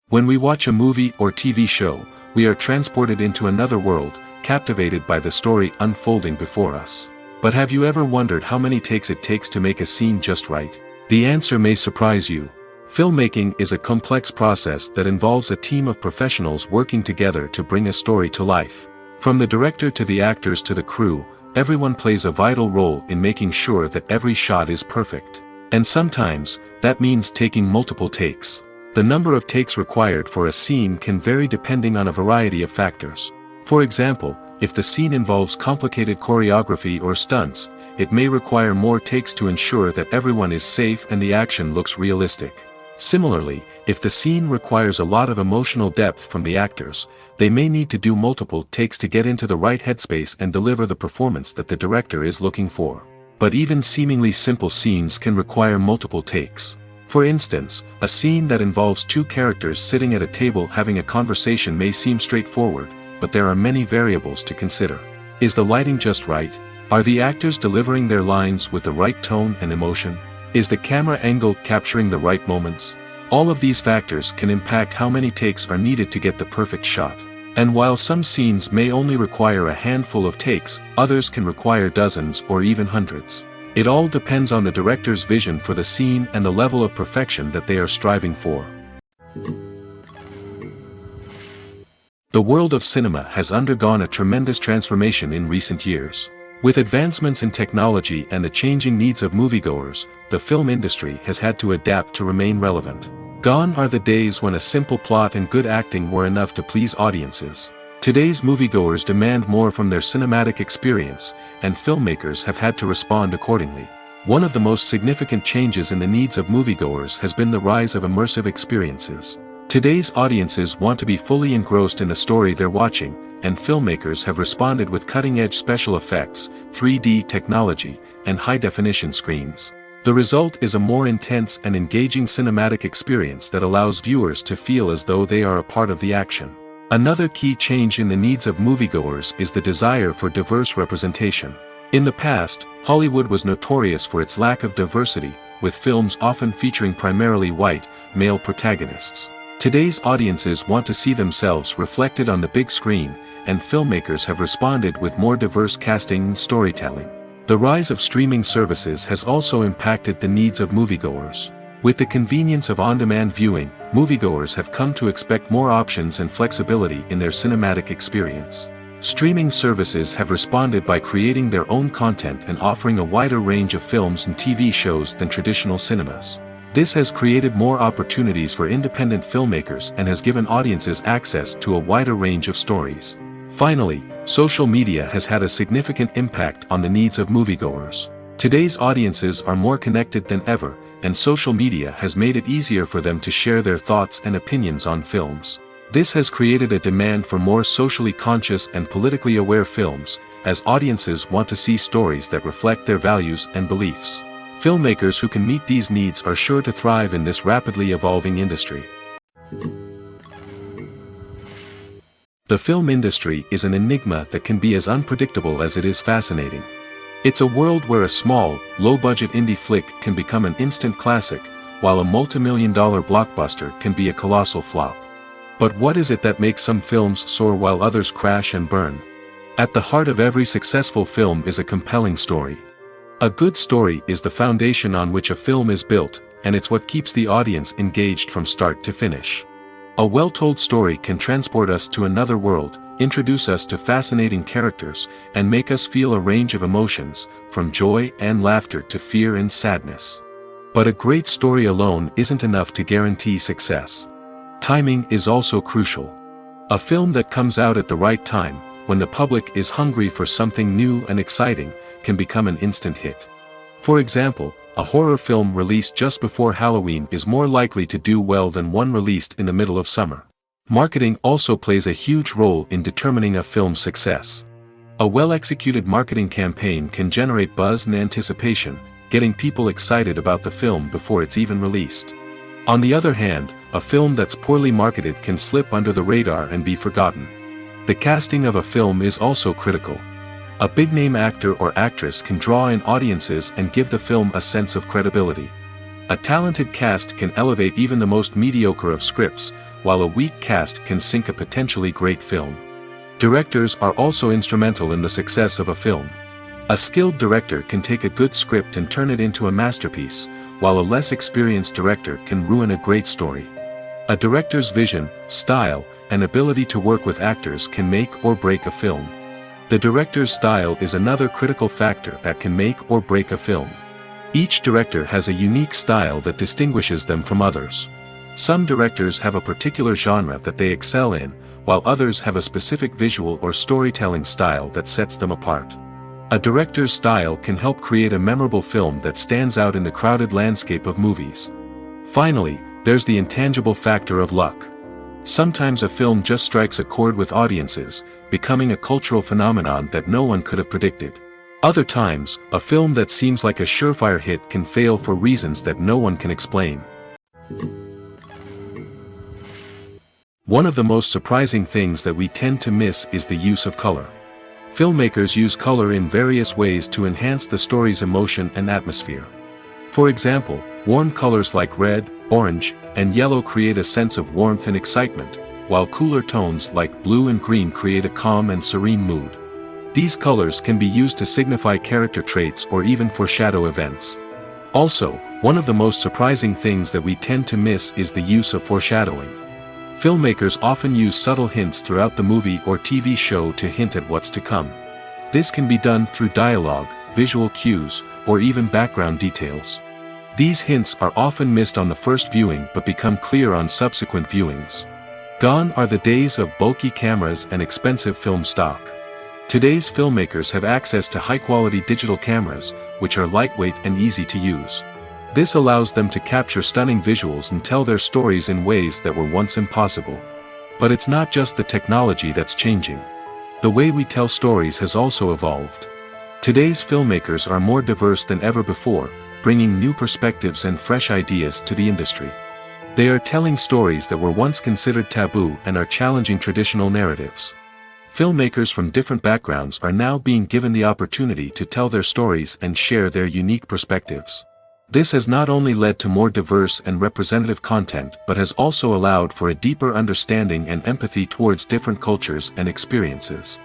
When we watch a movie or TV show, we are transported into another world, captivated by the story unfolding before us. But have you ever wondered how many takes it takes to make a scene just right? The answer may surprise you. Filmmaking is a complex process that involves a team of professionals working together to bring a story to life. From the director to the actors to the crew, everyone plays a vital role in making sure that every shot is perfect. And sometimes, that means taking multiple takes. The number of takes required for a scene can vary depending on a variety of factors. For example, if the scene involves complicated choreography or stunts, it may require more takes to ensure that everyone is safe and the action looks realistic. Similarly, if the scene requires a lot of emotional depth from the actors, they may need to do multiple takes to get into the right headspace and deliver the performance that the director is looking for. But even seemingly simple scenes can require multiple takes. For instance, a scene that involves two characters sitting at a table having a conversation may seem straightforward, but there are many variables to consider. Is the lighting just right? Are the actors delivering their lines with the right tone and emotion? Is the camera angle capturing the right moments? All of these factors can impact how many takes are needed to get the perfect shot. And while some scenes may only require a handful of takes, others can require dozens or even hundreds. It all depends on the director's vision for the scene and the level of perfection that they are striving for. The world of cinema has undergone a tremendous transformation in recent years. With advancements in technology and the changing needs of moviegoers, the film industry has had to adapt to remain relevant. Gone are the days when a simple plot and good acting were enough to please audiences. Today's moviegoers demand more from their cinematic experience, and filmmakers have had to respond accordingly. One of the most significant changes in the needs of moviegoers has been the rise of immersive experiences. Today's audiences want to be fully engrossed in the story they're watching, and filmmakers have responded with cutting-edge special effects, 3D technology, and high-definition screens. The result is a more intense and engaging cinematic experience that allows viewers to feel as though they are a part of the action. Another key change in the needs of moviegoers is the desire for diverse representation. In the past, Hollywood was notorious for its lack of diversity, with films often featuring primarily white, male protagonists. Today's audiences want to see themselves reflected on the big screen, and filmmakers have responded with more diverse casting and storytelling. The rise of streaming services has also impacted the needs of moviegoers. With the convenience of on-demand viewing, moviegoers have come to expect more options and flexibility in their cinematic experience. Streaming services have responded by creating their own content and offering a wider range of films and TV shows than traditional cinemas. This has created more opportunities for independent filmmakers and has given audiences access to a wider range of stories. Finally, social media has had a significant impact on the needs of moviegoers. Today's audiences are more connected than ever, and social media has made it easier for them to share their thoughts and opinions on films. This has created a demand for more socially conscious and politically aware films, as audiences want to see stories that reflect their values and beliefs. Filmmakers who can meet these needs are sure to thrive in this rapidly evolving industry. The film industry is an enigma that can be as unpredictable as it is fascinating. It's a world where a small, low-budget indie flick can become an instant classic, while a multi-million-dollar blockbuster can be a colossal flop. But what is it that makes some films soar while others crash and burn? At the heart of every successful film is a compelling story. A good story is the foundation on which a film is built, and it's what keeps the audience engaged from start to finish. A well-told story can transport us to another world, introduce us to fascinating characters, and make us feel a range of emotions, from joy and laughter to fear and sadness. But a great story alone isn't enough to guarantee success. Timing is also crucial. A film that comes out at the right time, when the public is hungry for something new and exciting, can become an instant hit. For example, a horror film released just before Halloween is more likely to do well than one released in the middle of summer. Marketing also plays a huge role in determining a film's success. A well-executed marketing campaign can generate buzz and anticipation, getting people excited about the film before it's even released. On the other hand, a film that's poorly marketed can slip under the radar and be forgotten. The casting of a film is also critical. A big-name actor or actress can draw in audiences and give the film a sense of credibility. A talented cast can elevate even the most mediocre of scripts, while a weak cast can sink a potentially great film. Directors are also instrumental in the success of a film. A skilled director can take a good script and turn it into a masterpiece, while a less experienced director can ruin a great story. A director's vision, style, and ability to work with actors can make or break a film. The director's style is another critical factor that can make or break a film. Each director has a unique style that distinguishes them from others. Some directors have a particular genre that they excel in, while others have a specific visual or storytelling style that sets them apart. A director's style can help create a memorable film that stands out in the crowded landscape of movies. Finally, there's the intangible factor of luck. Sometimes a film just strikes a chord with audiences, becoming a cultural phenomenon that no one could have predicted. Other times, a film that seems like a surefire hit can fail for reasons that no one can explain. One of the most surprising things that we tend to miss is the use of color. Filmmakers use color in various ways to enhance the story's emotion and atmosphere. For example, warm colors like red, orange, and yellow create a sense of warmth and excitement, while cooler tones like blue and green create a calm and serene mood. These colors can be used to signify character traits or even foreshadow events. Also, one of the most surprising things that we tend to miss is the use of foreshadowing. Filmmakers often use subtle hints throughout the movie or TV show to hint at what's to come. This can be done through dialogue, visual cues, or even background details. These hints are often missed on the first viewing but become clear on subsequent viewings. Gone are the days of bulky cameras and expensive film stock. Today's filmmakers have access to high-quality digital cameras, which are lightweight and easy to use. This allows them to capture stunning visuals and tell their stories in ways that were once impossible. But it's not just the technology that's changing. The way we tell stories has also evolved. Today's filmmakers are more diverse than ever before, bringing new perspectives and fresh ideas to the industry. They are telling stories that were once considered taboo and are challenging traditional narratives. Filmmakers from different backgrounds are now being given the opportunity to tell their stories and share their unique perspectives. This has not only led to more diverse and representative content but has also allowed for a deeper understanding and empathy towards different cultures and experiences.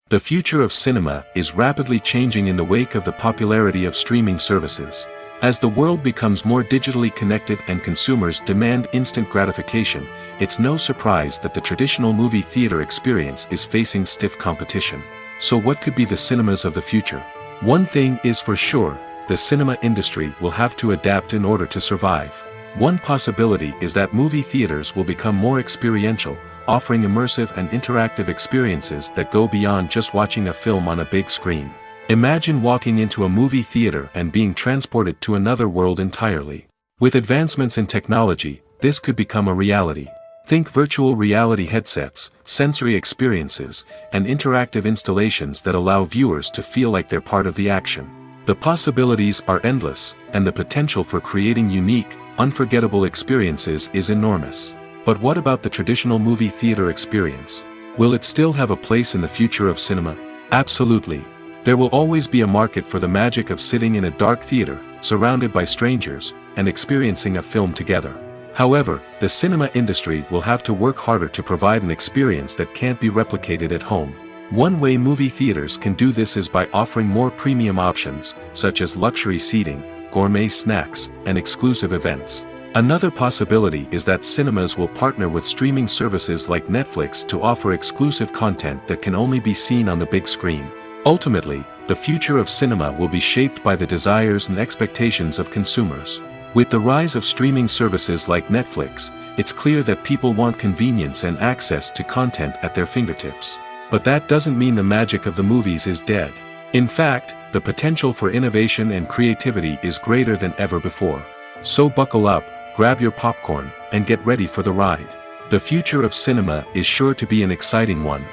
The future of cinema is rapidly changing in the wake of the popularity of streaming services. As the world becomes more digitally connected and consumers demand instant gratification, it's no surprise that the traditional movie theater experience is facing stiff competition. So what could be the cinemas of the future? One thing is for sure, the cinema industry will have to adapt in order to survive. One possibility is that movie theaters will become more experiential, offering immersive and interactive experiences that go beyond just watching a film on a big screen. Imagine walking into a movie theater and being transported to another world entirely. With advancements in technology, this could become a reality. Think virtual reality headsets, sensory experiences, and interactive installations that allow viewers to feel like they're part of the action. The possibilities are endless, and the potential for creating unique, unforgettable experiences is enormous. But what about the traditional movie theater experience? Will it still have a place in the future of cinema? Absolutely. There will always be a market for the magic of sitting in a dark theater, surrounded by strangers, and experiencing a film together. However, the cinema industry will have to work harder to provide an experience that can't be replicated at home. One way movie theaters can do this is by offering more premium options, such as luxury seating, gourmet snacks, and exclusive events. Another possibility is that cinemas will partner with streaming services like Netflix to offer exclusive content that can only be seen on the big screen. Ultimately, the future of cinema will be shaped by the desires and expectations of consumers. With the rise of streaming services like Netflix, it's clear that people want convenience and access to content at their fingertips. But that doesn't mean the magic of the movies is dead. In fact, the potential for innovation and creativity is greater than ever before. So buckle up, grab your popcorn, and get ready for the ride. The future of cinema is sure to be an exciting one.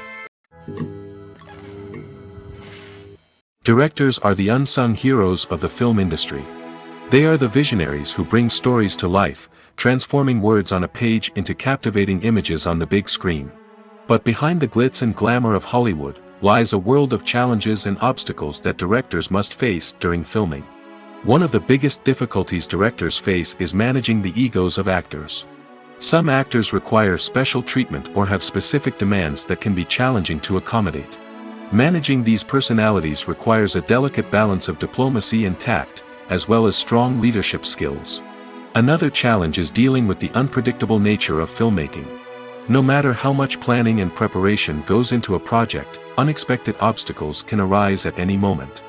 Directors are the unsung heroes of the film industry. They are the visionaries who bring stories to life, transforming words on a page into captivating images on the big screen. But behind the glitz and glamour of Hollywood lies a world of challenges and obstacles that directors must face during filming. One of the biggest difficulties directors face is managing the egos of actors. Some actors require special treatment or have specific demands that can be challenging to accommodate. Managing these personalities requires a delicate balance of diplomacy and tact, as well as strong leadership skills. Another challenge is dealing with the unpredictable nature of filmmaking. No matter how much planning and preparation goes into a project, unexpected obstacles can arise at any moment.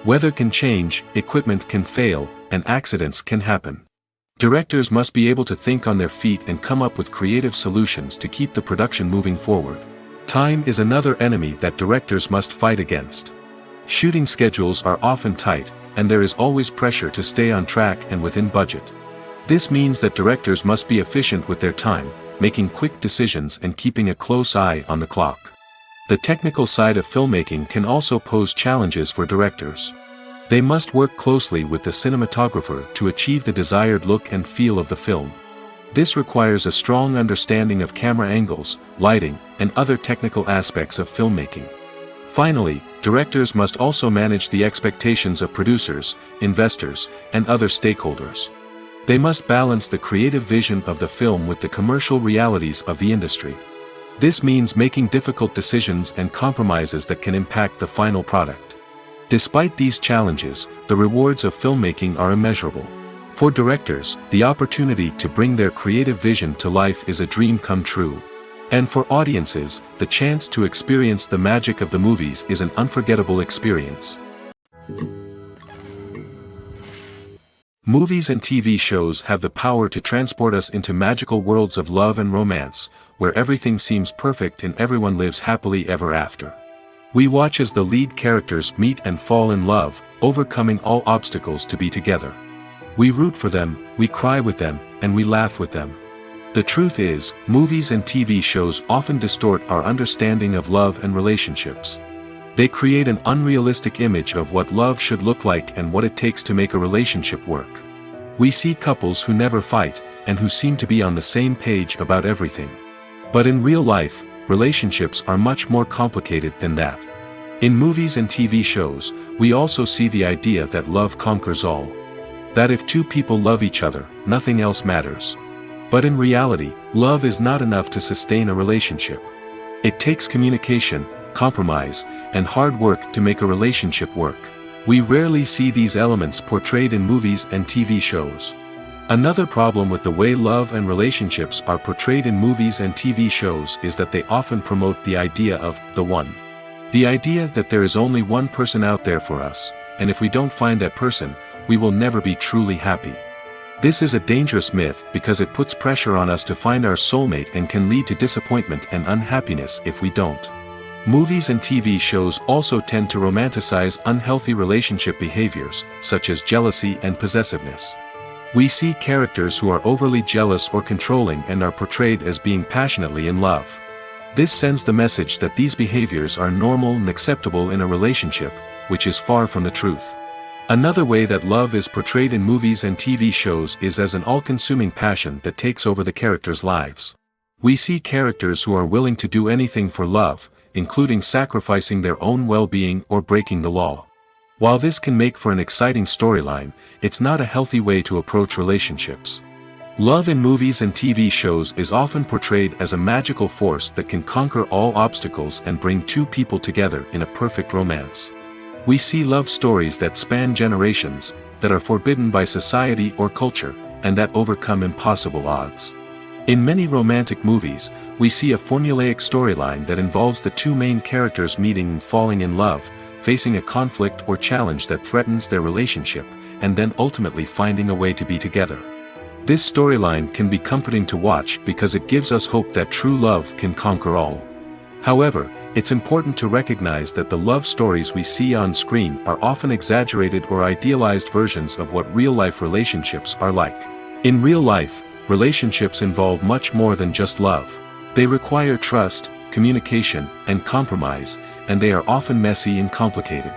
Weather can change, equipment can fail, and accidents can happen. Directors must be able to think on their feet and come up with creative solutions to keep the production moving forward. Time is another enemy that directors must fight against. Shooting schedules are often tight, and there is always pressure to stay on track and within budget. This means that directors must be efficient with their time, making quick decisions and keeping a close eye on the clock. The technical side of filmmaking can also pose challenges for directors. They must work closely with the cinematographer to achieve the desired look and feel of the film. This requires a strong understanding of camera angles, lighting, and other technical aspects of filmmaking. Finally, directors must also manage the expectations of producers, investors, and other stakeholders. They must balance the creative vision of the film with the commercial realities of the industry. This means making difficult decisions and compromises that can impact the final product. Despite these challenges, the rewards of filmmaking are immeasurable. For directors, the opportunity to bring their creative vision to life is a dream come true. And for audiences, the chance to experience the magic of the movies is an unforgettable experience. Movies and TV shows have the power to transport us into magical worlds of love and romance, where everything seems perfect and everyone lives happily ever after. We watch as the lead characters meet and fall in love, overcoming all obstacles to be together. We root for them, we cry with them, and we laugh with them. The truth is, movies and TV shows often distort our understanding of love and relationships. They create an unrealistic image of what love should look like and what it takes to make a relationship work. We see couples who never fight, and who seem to be on the same page about everything. But in real life, relationships are much more complicated than that. In movies and TV shows, we also see the idea that love conquers all. That if two people love each other, nothing else matters. But in reality, love is not enough to sustain a relationship. It takes communication, compromise, and hard work to make a relationship work. We rarely see these elements portrayed in movies and TV shows. Another problem with the way love and relationships are portrayed in movies and TV shows is that they often promote the idea of the one. The idea that there is only one person out there for us, and if we don't find that person, we will never be truly happy. This is a dangerous myth because it puts pressure on us to find our soulmate and can lead to disappointment and unhappiness if we don't. Movies and TV shows also tend to romanticize unhealthy relationship behaviors, such as jealousy and possessiveness. We see characters who are overly jealous or controlling and are portrayed as being passionately in love. This sends the message that these behaviors are normal and acceptable in a relationship, which is far from the truth. Another way that love is portrayed in movies and TV shows is as an all-consuming passion that takes over the characters' lives. We see characters who are willing to do anything for love, including sacrificing their own well-being or breaking the law. While this can make for an exciting storyline, it's not a healthy way to approach relationships. Love in movies and TV shows is often portrayed as a magical force that can conquer all obstacles and bring two people together in a perfect romance. We see love stories that span generations, that are forbidden by society or culture, and that overcome impossible odds. In many romantic movies, we see a formulaic storyline that involves the two main characters meeting and falling in love, facing a conflict or challenge that threatens their relationship, and then ultimately finding a way to be together. This storyline can be comforting to watch because it gives us hope that true love can conquer all. However, it's important to recognize that the love stories we see on screen are often exaggerated or idealized versions of what real-life relationships are like. In real life, relationships involve much more than just love. They require trust, communication, and compromise, and they are often messy and complicated.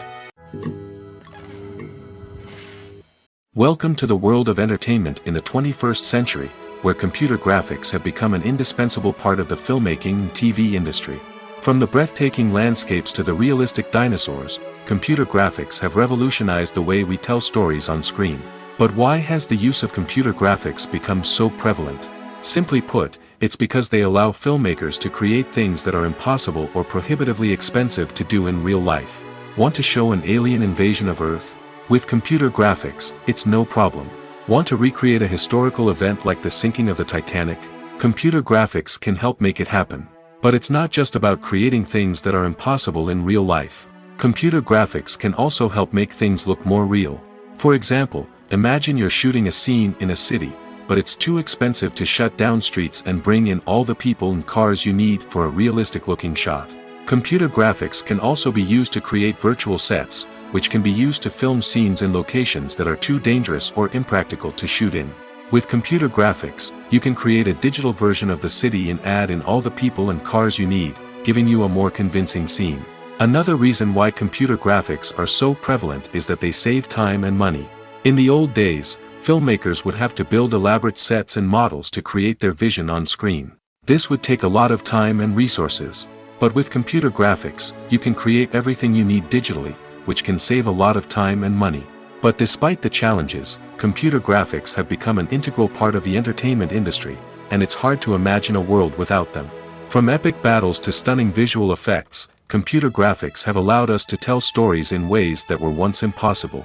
Welcome to the world of entertainment in the 21st century, where computer graphics have become an indispensable part of the filmmaking and TV industry. From the breathtaking landscapes to the realistic dinosaurs, computer graphics have revolutionized the way we tell stories on screen. But why has the use of computer graphics become so prevalent? Simply put, it's because they allow filmmakers to create things that are impossible or prohibitively expensive to do in real life. Want to show an alien invasion of Earth? With computer graphics, it's no problem. Want to recreate a historical event like the sinking of the Titanic? Computer graphics can help make it happen. But it's not just about creating things that are impossible in real life. Computer graphics can also help make things look more real. For example, imagine you're shooting a scene in a city, but it's too expensive to shut down streets and bring in all the people and cars you need for a realistic-looking shot. Computer graphics can also be used to create virtual sets, which can be used to film scenes in locations that are too dangerous or impractical to shoot in. With computer graphics, you can create a digital version of the city and add in all the people and cars you need, giving you a more convincing scene. Another reason why computer graphics are so prevalent is that they save time and money. In the old days, filmmakers would have to build elaborate sets and models to create their vision on screen. This would take a lot of time and resources. But with computer graphics, you can create everything you need digitally, which can save a lot of time and money. But despite the challenges, computer graphics have become an integral part of the entertainment industry, and it's hard to imagine a world without them. From epic battles to stunning visual effects, computer graphics have allowed us to tell stories in ways that were once impossible.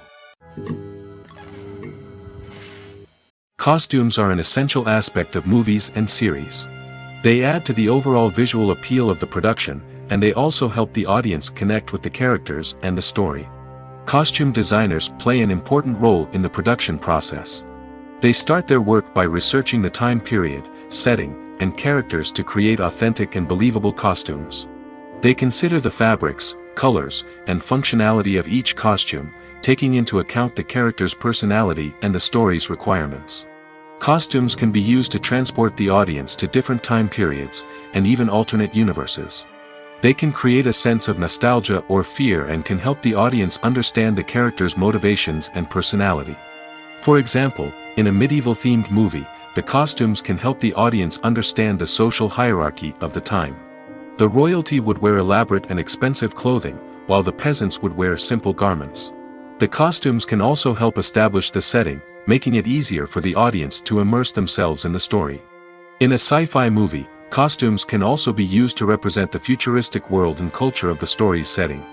Costumes are an essential aspect of movies and series. They add to the overall visual appeal of the production, and they also help the audience connect with the characters and the story. Costume designers play an important role in the production process. They start their work by researching the time period, setting, and characters to create authentic and believable costumes. They consider the fabrics, colors, and functionality of each costume, taking into account the character's personality and the story's requirements. Costumes can be used to transport the audience to different time periods, and even alternate universes. They can create a sense of nostalgia or fear and can help the audience understand the character's motivations and personality. For example, in a medieval-themed movie, the costumes can help the audience understand the social hierarchy of the time. The royalty would wear elaborate and expensive clothing, while the peasants would wear simple garments. The costumes can also help establish the setting, making it easier for the audience to immerse themselves in the story. In a sci-fi movie, costumes can also be used to represent the futuristic world and culture of the story's setting.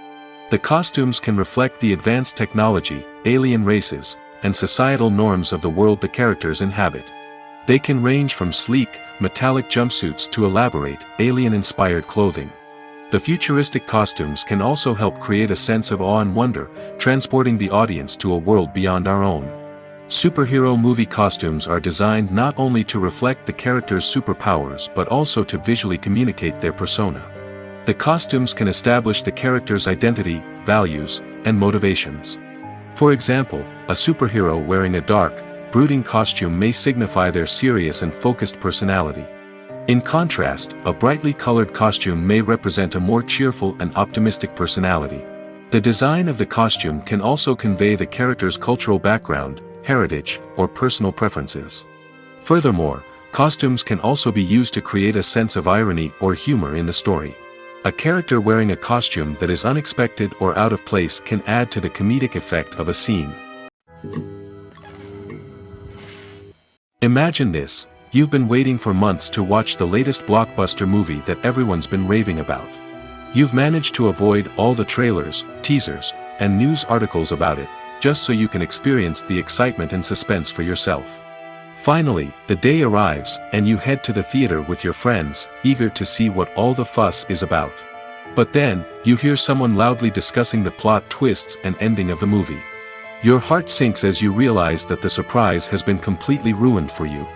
The costumes can reflect the advanced technology, alien races, and societal norms of the world the characters inhabit. They can range from sleek, metallic jumpsuits to elaborate, alien-inspired clothing. The futuristic costumes can also help create a sense of awe and wonder, transporting the audience to a world beyond our own. Superhero movie costumes are designed not only to reflect the character's superpowers but also to visually communicate their persona. The costumes can establish the character's identity, values, and motivations. For example, a superhero wearing a dark, brooding costume may signify their serious and focused personality. In contrast, a brightly colored costume may represent a more cheerful and optimistic personality. The design of the costume can also convey the character's cultural background, heritage, or personal preferences. Furthermore, costumes can also be used to create a sense of irony or humor in the story. A character wearing a costume that is unexpected or out of place can add to the comedic effect of a scene. Imagine this: you've been waiting for months to watch the latest blockbuster movie that everyone's been raving about. You've managed to avoid all the trailers, teasers, and news articles about it, just so you can experience the excitement and suspense for yourself. Finally, the day arrives, and you head to the theater with your friends, eager to see what all the fuss is about. But then, you hear someone loudly discussing the plot twists and ending of the movie. Your heart sinks as you realize that the surprise has been completely ruined for you.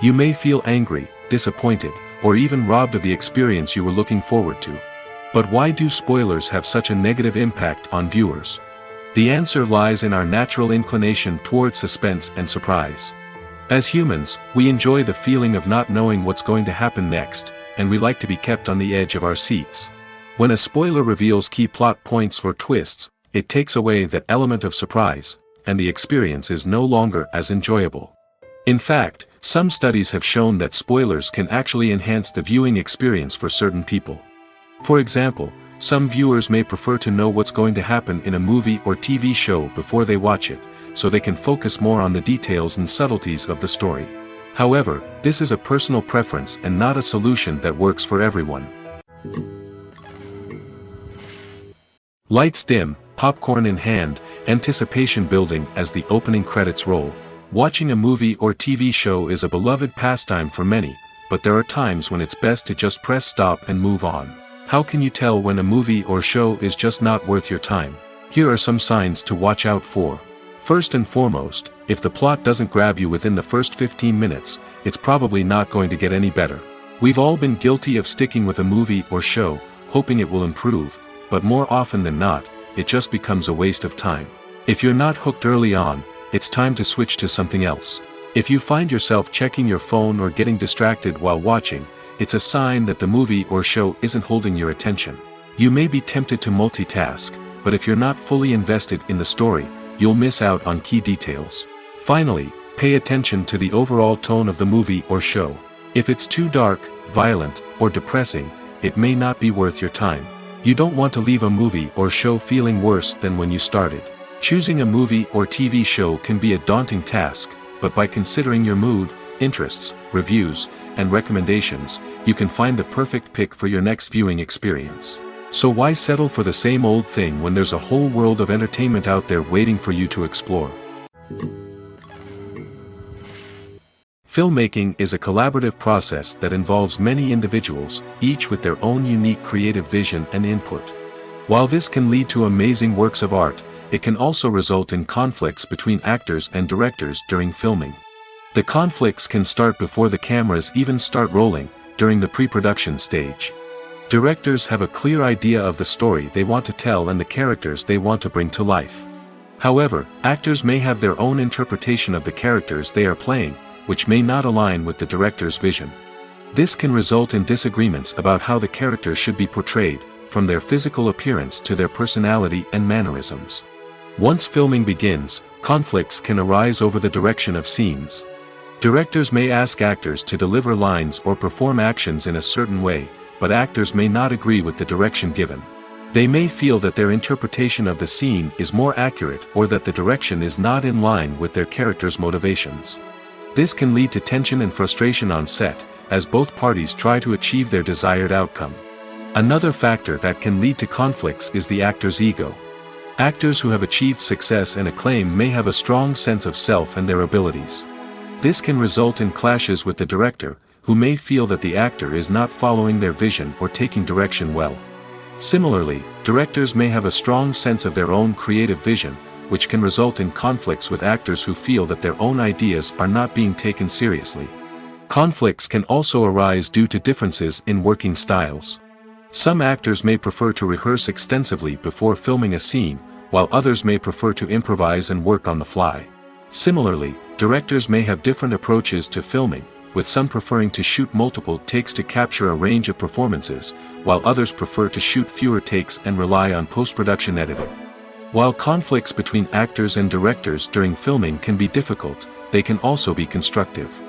You may feel angry, disappointed, or even robbed of the experience you were looking forward to. But why do spoilers have such a negative impact on viewers? The answer lies in our natural inclination toward suspense and surprise. As humans, we enjoy the feeling of not knowing what's going to happen next, and we like to be kept on the edge of our seats. When a spoiler reveals key plot points or twists, it takes away that element of surprise, and the experience is no longer as enjoyable. In fact, some studies have shown that spoilers can actually enhance the viewing experience for certain people. For example, some viewers may prefer to know what's going to happen in a movie or TV show before they watch it, so they can focus more on the details and subtleties of the story. However, this is a personal preference and not a solution that works for everyone. Lights dim, popcorn in hand, anticipation building as the opening credits roll. Watching a movie or TV show is a beloved pastime for many, but there are times when it's best to just press stop and move on. How can you tell when a movie or show is just not worth your time? Here are some signs to watch out for. First and foremost, if the plot doesn't grab you within the first 15 minutes, it's probably not going to get any better. We've all been guilty of sticking with a movie or show, hoping it will improve, but more often than not, it just becomes a waste of time. If you're not hooked early on, it's time to switch to something else. If you find yourself checking your phone or getting distracted while watching, it's a sign that the movie or show isn't holding your attention. You may be tempted to multitask, but if you're not fully invested in the story, you'll miss out on key details. Finally, pay attention to the overall tone of the movie or show. If it's too dark, violent, or depressing, it may not be worth your time. You don't want to leave a movie or show feeling worse than when you started. Choosing a movie or TV show can be a daunting task, but by considering your mood, interests, reviews, and recommendations, you can find the perfect pick for your next viewing experience. So why settle for the same old thing when there's a whole world of entertainment out there waiting for you to explore? Filmmaking is a collaborative process that involves many individuals, each with their own unique creative vision and input. While this can lead to amazing works of art, it can also result in conflicts between actors and directors during filming. The conflicts can start before the cameras even start rolling, during the pre-production stage. Directors have a clear idea of the story they want to tell and the characters they want to bring to life. However, actors may have their own interpretation of the characters they are playing, which may not align with the director's vision. This can result in disagreements about how the characters should be portrayed, from their physical appearance to their personality and mannerisms. Once filming begins, conflicts can arise over the direction of scenes. Directors may ask actors to deliver lines or perform actions in a certain way, but actors may not agree with the direction given. They may feel that their interpretation of the scene is more accurate or that the direction is not in line with their character's motivations. This can lead to tension and frustration on set, as both parties try to achieve their desired outcome. Another factor that can lead to conflicts is the actor's ego. Actors who have achieved success and acclaim may have a strong sense of self and their abilities. This can result in clashes with the director, who may feel that the actor is not following their vision or taking direction well. Similarly, directors may have a strong sense of their own creative vision, which can result in conflicts with actors who feel that their own ideas are not being taken seriously. Conflicts can also arise due to differences in working styles. Some actors may prefer to rehearse extensively before filming a scene, while others may prefer to improvise and work on the fly. Similarly, directors may have different approaches to filming, with some preferring to shoot multiple takes to capture a range of performances, while others prefer to shoot fewer takes and rely on post-production editing. While conflicts between actors and directors during filming can be difficult, they can also be constructive.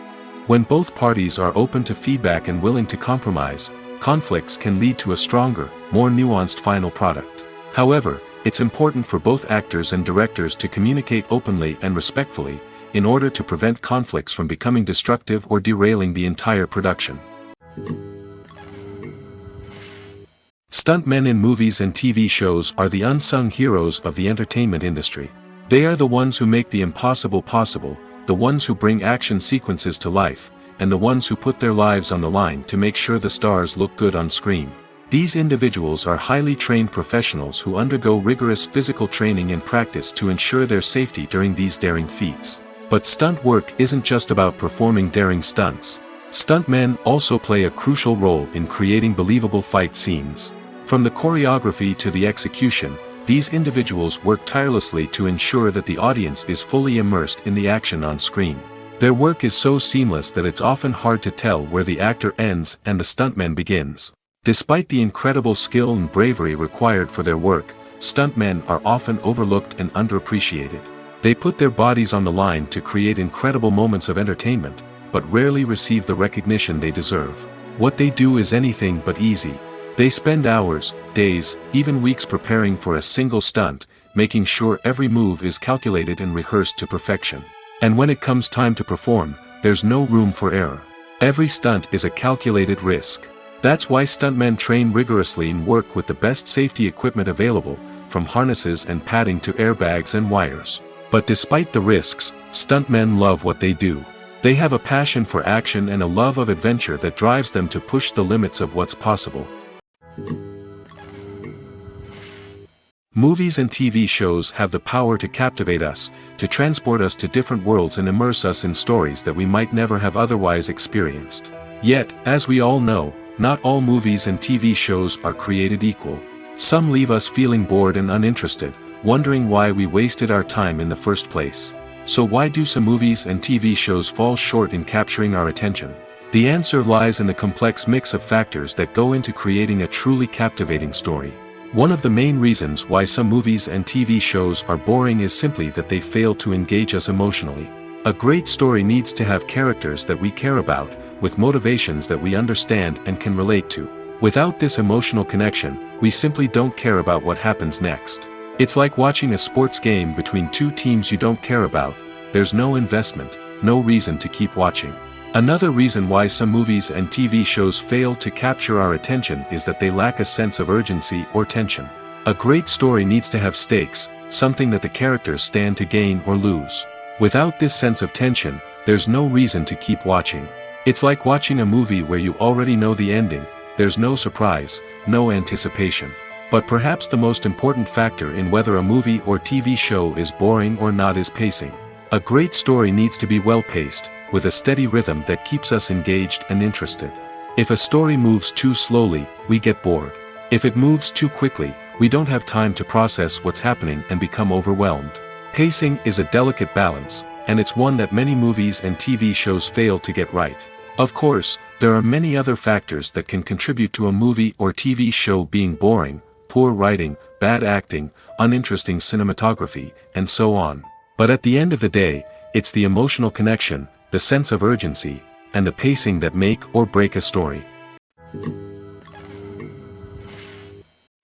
When both parties are open to feedback and willing to compromise, conflicts can lead to a stronger, more nuanced final product. However, it's important for both actors and directors to communicate openly and respectfully, in order to prevent conflicts from becoming destructive or derailing the entire production. Stuntmen in movies and TV shows are the unsung heroes of the entertainment industry. They are the ones who make the impossible possible, the ones who bring action sequences to life, and the ones who put their lives on the line to make sure the stars look good on screen. These individuals are highly trained professionals who undergo rigorous physical training and practice to ensure their safety during these daring feats. But stunt work isn't just about performing daring stunts. Stuntmen also play a crucial role in creating believable fight scenes. From the choreography to the execution, these individuals work tirelessly to ensure that the audience is fully immersed in the action on screen. Their work is so seamless that it's often hard to tell where the actor ends and the stuntman begins. Despite the incredible skill and bravery required for their work, stuntmen are often overlooked and underappreciated. They put their bodies on the line to create incredible moments of entertainment, but rarely receive the recognition they deserve. What they do is anything but easy. They spend hours, days, even weeks preparing for a single stunt, making sure every move is calculated and rehearsed to perfection. And when it comes time to perform, there's no room for error. Every stunt is a calculated risk. That's why stuntmen train rigorously and work with the best safety equipment available, from harnesses and padding to airbags and wires. But despite the risks, stuntmen love what they do. They have a passion for action and a love of adventure that drives them to push the limits of what's possible. Movies and TV shows have the power to captivate us, to transport us to different worlds and immerse us in stories that we might never have otherwise experienced. Yet, as we all know, not all movies and TV shows are created equal. Some leave us feeling bored and uninterested, wondering why we wasted our time in the first place. So why do some movies and TV shows fall short in capturing our attention? The answer lies in the complex mix of factors that go into creating a truly captivating story. One of the main reasons why some movies and TV shows are boring is simply that they fail to engage us emotionally. A great story needs to have characters that we care about, with motivations that we understand and can relate to. Without this emotional connection, we simply don't care about what happens next. It's like watching a sports game between two teams you don't care about. There's no investment, no reason to keep watching. Another reason why some movies and TV shows fail to capture our attention is that they lack a sense of urgency or tension. A great story needs to have stakes, something that the characters stand to gain or lose. Without this sense of tension, there's no reason to keep watching. It's like watching a movie where you already know the ending. There's no surprise, no anticipation. But perhaps the most important factor in whether a movie or TV show is boring or not is pacing. A great story needs to be well-paced, with a steady rhythm that keeps us engaged and interested. If a story moves too slowly, we get bored. If it moves too quickly, we don't have time to process what's happening and become overwhelmed. Pacing is a delicate balance, and it's one that many movies and TV shows fail to get right. Of course, there are many other factors that can contribute to a movie or TV show being boring: poor writing, bad acting, uninteresting cinematography, and so on. But at the end of the day, it's the emotional connection, the sense of urgency, and the pacing that make or break a story.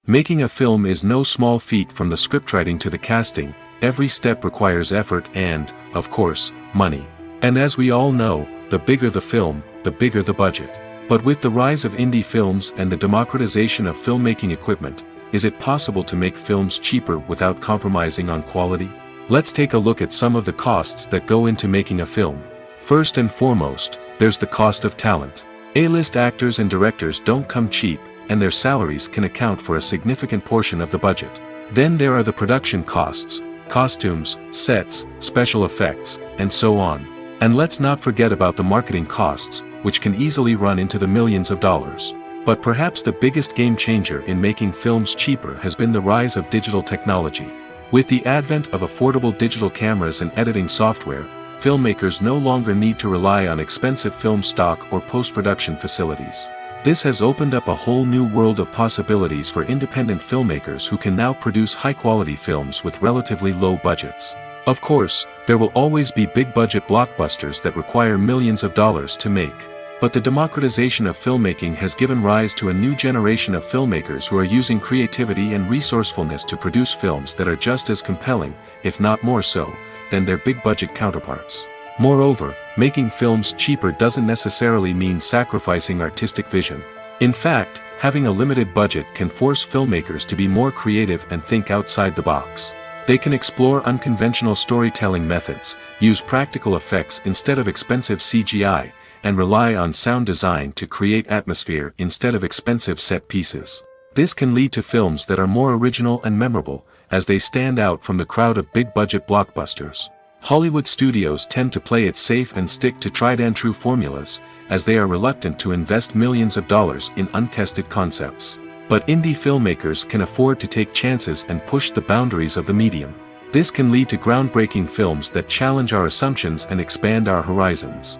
Making a film is no small feat. From the scriptwriting to the casting, every step requires effort and, of course, money. And as we all know, the bigger the film, the bigger the budget. But with the rise of indie films and the democratization of filmmaking equipment, is it possible to make films cheaper without compromising on quality? Let's take a look at some of the costs that go into making a film. First and foremost, there's the cost of talent. A-list actors and directors don't come cheap, and their salaries can account for a significant portion of the budget. Then there are the production costs: costumes, sets, special effects, and so on. And let's not forget about the marketing costs, which can easily run into the millions of dollars. But perhaps the biggest game changer in making films cheaper has been the rise of digital technology. With the advent of affordable digital cameras and editing software, filmmakers no longer need to rely on expensive film stock or post-production facilities. This has opened up a whole new world of possibilities for independent filmmakers who can now produce high-quality films with relatively low budgets. Of course, there will always be big-budget blockbusters that require millions of dollars to make. But the democratization of filmmaking has given rise to a new generation of filmmakers who are using creativity and resourcefulness to produce films that are just as compelling, if not more so, than their big-budget counterparts. Moreover, making films cheaper doesn't necessarily mean sacrificing artistic vision. In fact, having a limited budget can force filmmakers to be more creative and think outside the box. They can explore unconventional storytelling methods, use practical effects instead of expensive CGI, and rely on sound design to create atmosphere instead of expensive set pieces. This can lead to films that are more original and memorable, as they stand out from the crowd of big-budget blockbusters. Hollywood studios tend to play it safe and stick to tried-and-true formulas, as they are reluctant to invest millions of dollars in untested concepts. But indie filmmakers can afford to take chances and push the boundaries of the medium. This can lead to groundbreaking films that challenge our assumptions and expand our horizons.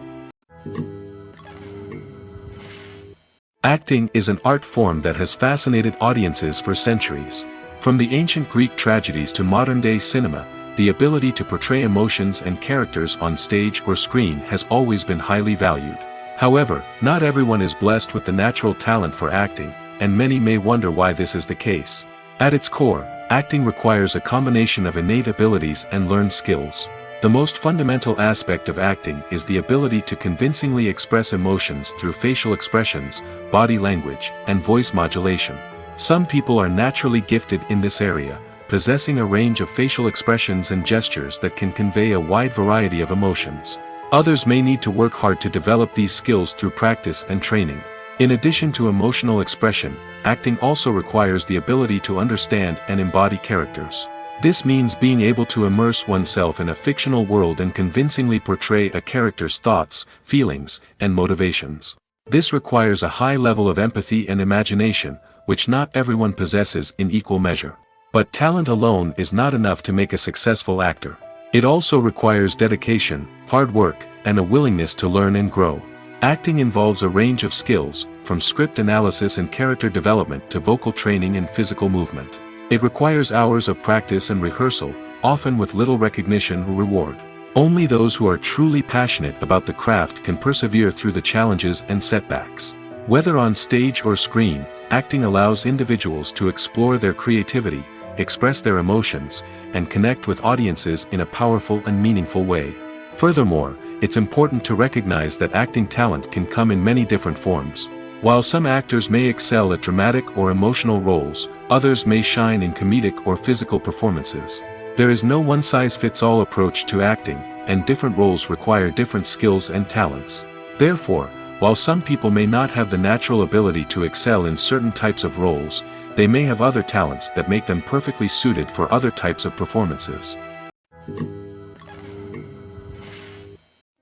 Acting is an art form that has fascinated audiences for centuries. From the ancient Greek tragedies to modern-day cinema, the ability to portray emotions and characters on stage or screen has always been highly valued. However, not everyone is blessed with the natural talent for acting, and many may wonder why this is the case. At its core, acting requires a combination of innate abilities and learned skills. The most fundamental aspect of acting is the ability to convincingly express emotions through facial expressions, body language, and voice modulation. Some people are naturally gifted in this area, possessing a range of facial expressions and gestures that can convey a wide variety of emotions. Others may need to work hard to develop these skills through practice and training. In addition to emotional expression, acting also requires the ability to understand and embody characters. This means being able to immerse oneself in a fictional world and convincingly portray a character's thoughts, feelings, and motivations. This requires a high level of empathy and imagination, which not everyone possesses in equal measure. But talent alone is not enough to make a successful actor. It also requires dedication, hard work, and a willingness to learn and grow. Acting involves a range of skills, from script analysis and character development to vocal training and physical movement. It requires hours of practice and rehearsal, often with little recognition or reward. Only those who are truly passionate about the craft can persevere through the challenges and setbacks. Whether on stage or screen, acting allows individuals to explore their creativity, express their emotions, and connect with audiences in a powerful and meaningful way. Furthermore, it's important to recognize that acting talent can come in many different forms. While some actors may excel at dramatic or emotional roles, others may shine in comedic or physical performances. There is no one-size-fits-all approach to acting, and different roles require different skills and talents. Therefore, while some people may not have the natural ability to excel in certain types of roles, they may have other talents that make them perfectly suited for other types of performances.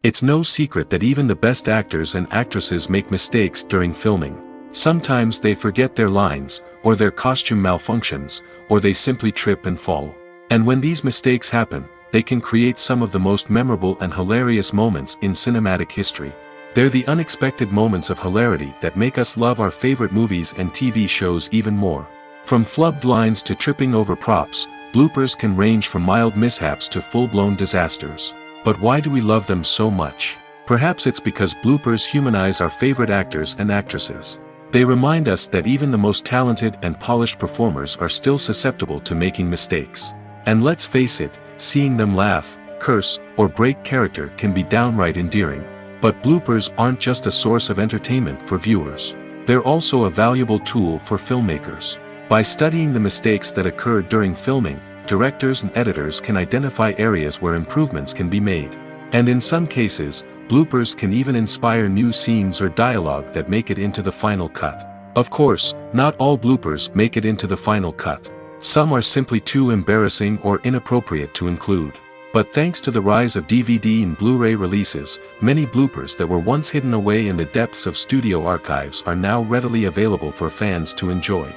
It's no secret that even the best actors and actresses make mistakes during filming. Sometimes they forget their lines, or their costume malfunctions, or they simply trip and fall. And when these mistakes happen, they can create some of the most memorable and hilarious moments in cinematic history. They're the unexpected moments of hilarity that make us love our favorite movies and TV shows even more. From flubbed lines to tripping over props, bloopers can range from mild mishaps to full-blown disasters. But why do we love them so much? Perhaps it's because bloopers humanize our favorite actors and actresses. They remind us that even the most talented and polished performers are still susceptible to making mistakes. And let's face it, seeing them laugh, curse, or break character can be downright endearing. But bloopers aren't just a source of entertainment for viewers. They're also a valuable tool for filmmakers. By studying the mistakes that occur during filming, directors and editors can identify areas where improvements can be made. And in some cases, bloopers can even inspire new scenes or dialogue that make it into the final cut. Of course, not all bloopers make it into the final cut. Some are simply too embarrassing or inappropriate to include. But thanks to the rise of DVD and Blu-ray releases, many bloopers that were once hidden away in the depths of studio archives are now readily available for fans to enjoy.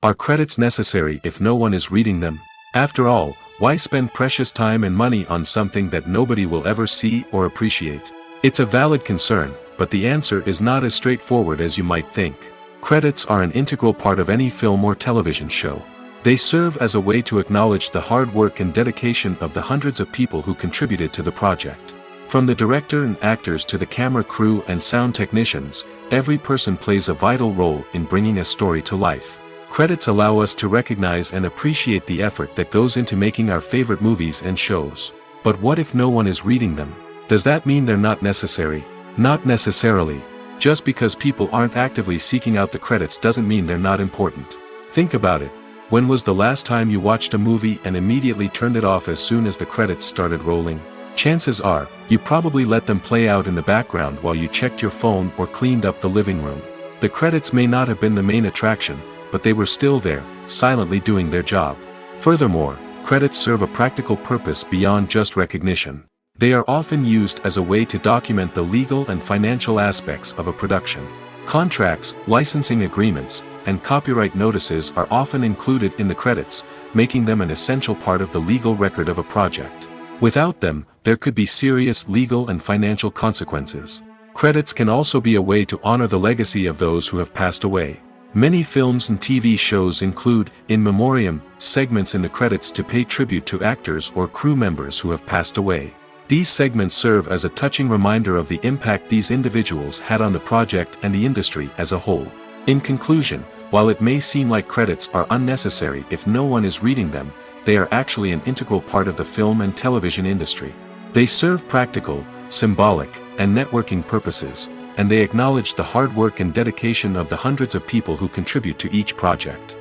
Are credits necessary if no one is reading them? After all, why spend precious time and money on something that nobody will ever see or appreciate? It's a valid concern, but the answer is not as straightforward as you might think. Credits are an integral part of any film or television show. They serve as a way to acknowledge the hard work and dedication of the hundreds of people who contributed to the project. From the director and actors to the camera crew and sound technicians, every person plays a vital role in bringing a story to life. Credits allow us to recognize and appreciate the effort that goes into making our favorite movies and shows. But what if no one is reading them? Does that mean they're not necessary? Not necessarily. Just because people aren't actively seeking out the credits doesn't mean they're not important. Think about it. When was the last time you watched a movie and immediately turned it off as soon as the credits started rolling? Chances are, you probably let them play out in the background while you checked your phone or cleaned up the living room. The credits may not have been the main attraction, but they were still there, silently doing their job. Furthermore, credits serve a practical purpose beyond just recognition. They are often used as a way to document the legal and financial aspects of a production. Contracts, licensing agreements, and copyright notices are often included in the credits, making them an essential part of the legal record of a project. Without them, there could be serious legal and financial consequences. Credits can also be a way to honor the legacy of those who have passed away. Many films and TV shows include, in memoriam, segments in the credits to pay tribute to actors or crew members who have passed away. These segments serve as a touching reminder of the impact these individuals had on the project and the industry as a whole. In conclusion, while it may seem like credits are unnecessary if no one is reading them, they are actually an integral part of the film and television industry. They serve practical, symbolic, and networking purposes, and they acknowledge the hard work and dedication of the hundreds of people who contribute to each project.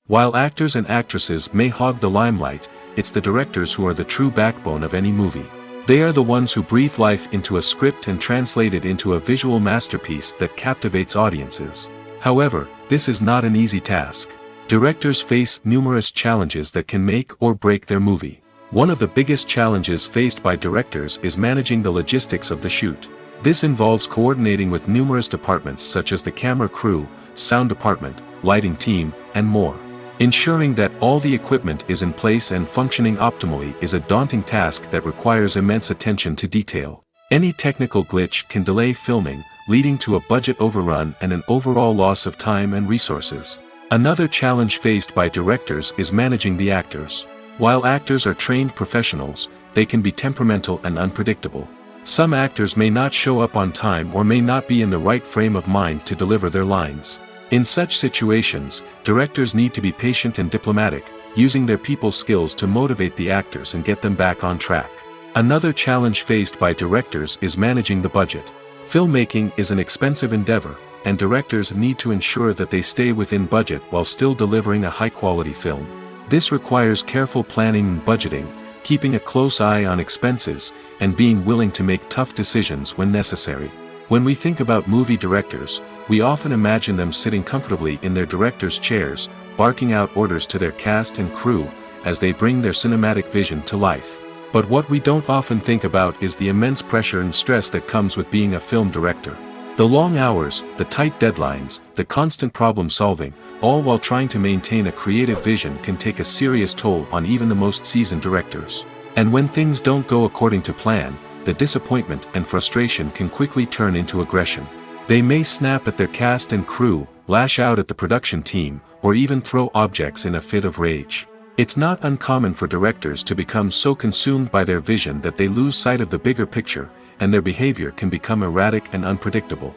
While actors and actresses may hog the limelight, it's the directors who are the true backbone of any movie. They are the ones who breathe life into a script and translate it into a visual masterpiece that captivates audiences. However, this is not an easy task. Directors face numerous challenges that can make or break their movie. One of the biggest challenges faced by directors is managing the logistics of the shoot. This involves coordinating with numerous departments such as the camera crew, sound department, lighting team, and more. Ensuring that all the equipment is in place and functioning optimally is a daunting task that requires immense attention to detail. Any technical glitch can delay filming, leading to a budget overrun and an overall loss of time and resources. Another challenge faced by directors is managing the actors. While actors are trained professionals, they can be temperamental and unpredictable. Some actors may not show up on time or may not be in the right frame of mind to deliver their lines. In such situations, directors need to be patient and diplomatic, using their people skills to motivate the actors and get them back on track. Another challenge faced by directors is managing the budget. Filmmaking is an expensive endeavor, and directors need to ensure that they stay within budget while still delivering a high-quality film. This requires careful planning and budgeting, keeping a close eye on expenses, and being willing to make tough decisions when necessary. When we think about movie directors, we often imagine them sitting comfortably in their director's chairs, barking out orders to their cast and crew, as they bring their cinematic vision to life. But what we don't often think about is the immense pressure and stress that comes with being a film director. The long hours, the tight deadlines, the constant problem solving, all while trying to maintain a creative vision can take a serious toll on even the most seasoned directors. And when things don't go according to plan, the disappointment and frustration can quickly turn into aggression. They may snap at their cast and crew, lash out at the production team, or even throw objects in a fit of rage. It's not uncommon for directors to become so consumed by their vision that they lose sight of the bigger picture, and their behavior can become erratic and unpredictable.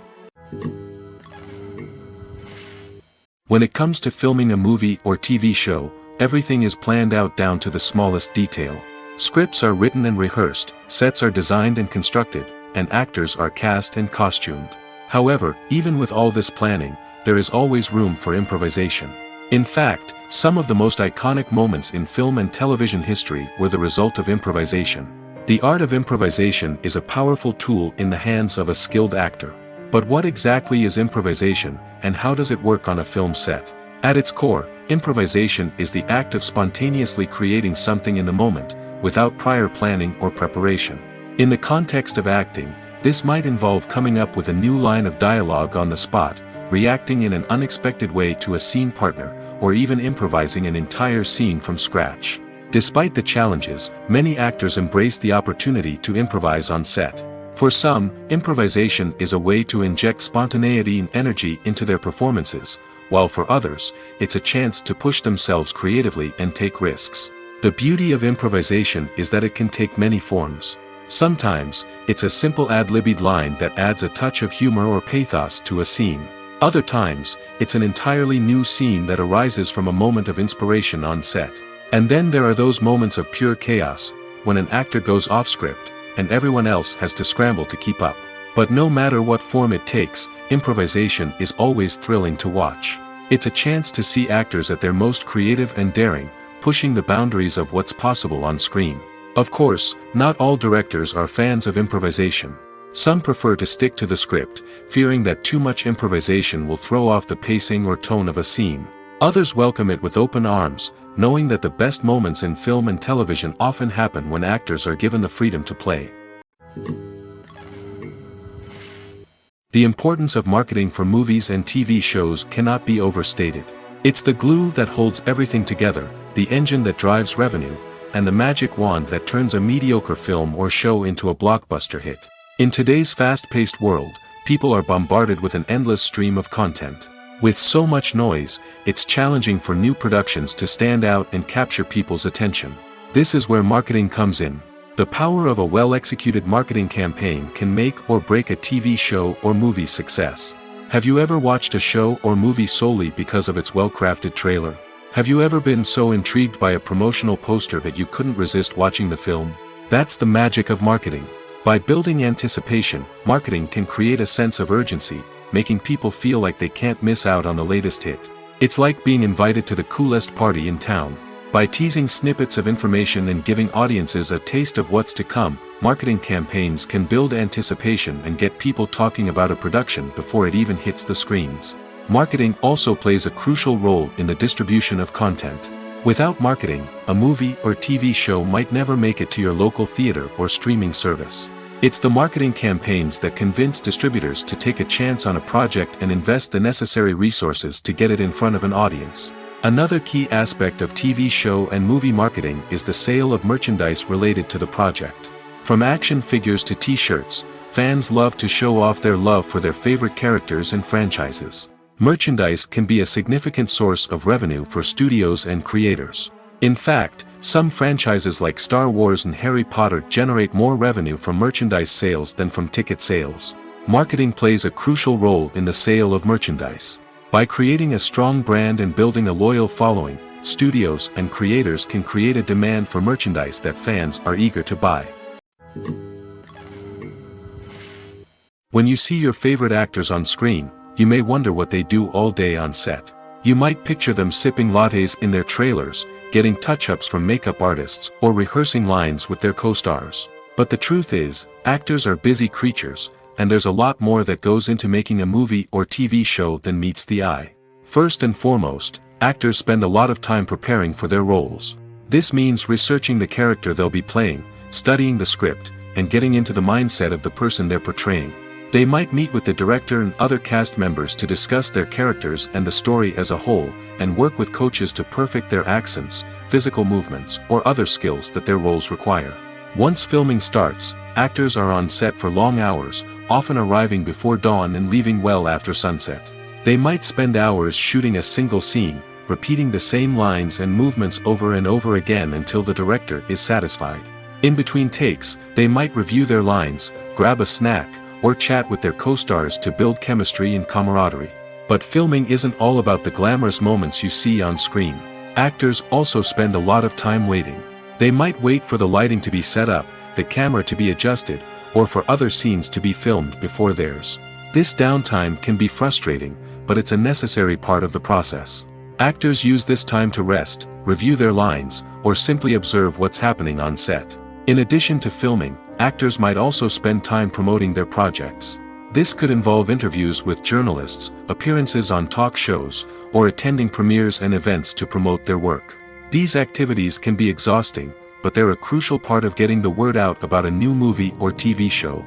When it comes to filming a movie or TV show, everything is planned out down to the smallest detail. Scripts are written and rehearsed, sets are designed and constructed, and actors are cast and costumed. However, even with all this planning, there is always room for improvisation. In fact, some of the most iconic moments in film and television history were the result of improvisation. The art of improvisation is a powerful tool in the hands of a skilled actor. But what exactly is improvisation, and how does it work on a film set? At its core, improvisation is the act of spontaneously creating something in the moment, without prior planning or preparation. In the context of acting, this might involve coming up with a new line of dialogue on the spot, reacting in an unexpected way to a scene partner, or even improvising an entire scene from scratch. Despite the challenges, many actors embrace the opportunity to improvise on set. For some, improvisation is a way to inject spontaneity and energy into their performances, while for others, it's a chance to push themselves creatively and take risks. The beauty of improvisation is that it can take many forms. Sometimes, it's a simple ad-libbed line that adds a touch of humor or pathos to a scene. Other times, it's an entirely new scene that arises from a moment of inspiration on set. And then there are those moments of pure chaos, when an actor goes off script, and everyone else has to scramble to keep up. But no matter what form it takes, improvisation is always thrilling to watch. It's a chance to see actors at their most creative and daring, pushing the boundaries of what's possible on screen. Of course, not all directors are fans of improvisation. Some prefer to stick to the script, fearing that too much improvisation will throw off the pacing or tone of a scene. Others welcome it with open arms, knowing that the best moments in film and television often happen when actors are given the freedom to play. The importance of marketing for movies and TV shows cannot be overstated. It's the glue that holds everything together, the engine that drives revenue, and the magic wand that turns a mediocre film or show into a blockbuster hit. In today's fast-paced world, people are bombarded with an endless stream of content. With so much noise, it's challenging for new productions to stand out and capture people's attention. This is where marketing comes in. The power of a well-executed marketing campaign can make or break a TV show or movie's success. Have you ever watched a show or movie solely because of its well-crafted trailer? Have you ever been so intrigued by a promotional poster that you couldn't resist watching the film? That's the magic of marketing. By building anticipation, marketing can create a sense of urgency, making people feel like they can't miss out on the latest hit. It's like being invited to the coolest party in town. By teasing snippets of information and giving audiences a taste of what's to come, marketing campaigns can build anticipation and get people talking about a production before it even hits the screens. Marketing also plays a crucial role in the distribution of content. Without marketing, a movie or TV show might never make it to your local theater or streaming service. It's the marketing campaigns that convince distributors to take a chance on a project and invest the necessary resources to get it in front of an audience. Another key aspect of TV show and movie marketing is the sale of merchandise related to the project. From action figures to t-shirts, fans love to show off their love for their favorite characters and franchises. Merchandise can be a significant source of revenue for studios and creators. In fact, some franchises like Star Wars and Harry Potter generate more revenue from merchandise sales than from ticket sales. Marketing plays a crucial role in the sale of merchandise. By creating a strong brand and building a loyal following, studios and creators can create a demand for merchandise that fans are eager to buy. When you see your favorite actors on screen, you may wonder what they do all day on set. You might picture them sipping lattes in their trailers, getting touch-ups from makeup artists, or rehearsing lines with their co-stars. But the truth is, actors are busy creatures, and there's a lot more that goes into making a movie or TV show than meets the eye. First and foremost, actors spend a lot of time preparing for their roles. This means researching the character they'll be playing, studying the script, and getting into the mindset of the person they're portraying. They might meet with the director and other cast members to discuss their characters and the story as a whole, and work with coaches to perfect their accents, physical movements, or other skills that their roles require. Once filming starts, actors are on set for long hours, often arriving before dawn and leaving well after sunset. They might spend hours shooting a single scene, repeating the same lines and movements over and over again until the director is satisfied. In between takes, they might review their lines, grab a snack, or chat with their co-stars to build chemistry and camaraderie. But filming isn't all about the glamorous moments you see on screen. Actors also spend a lot of time waiting. They might wait for the lighting to be set up, the camera to be adjusted, or for other scenes to be filmed before theirs. This downtime can be frustrating, but it's a necessary part of the process. Actors use this time to rest, review their lines, or simply observe what's happening on set. In addition to filming, actors might also spend time promoting their projects. This could involve interviews with journalists, appearances on talk shows, or attending premieres and events to promote their work. These activities can be exhausting, but they're a crucial part of getting the word out about a new movie or TV show.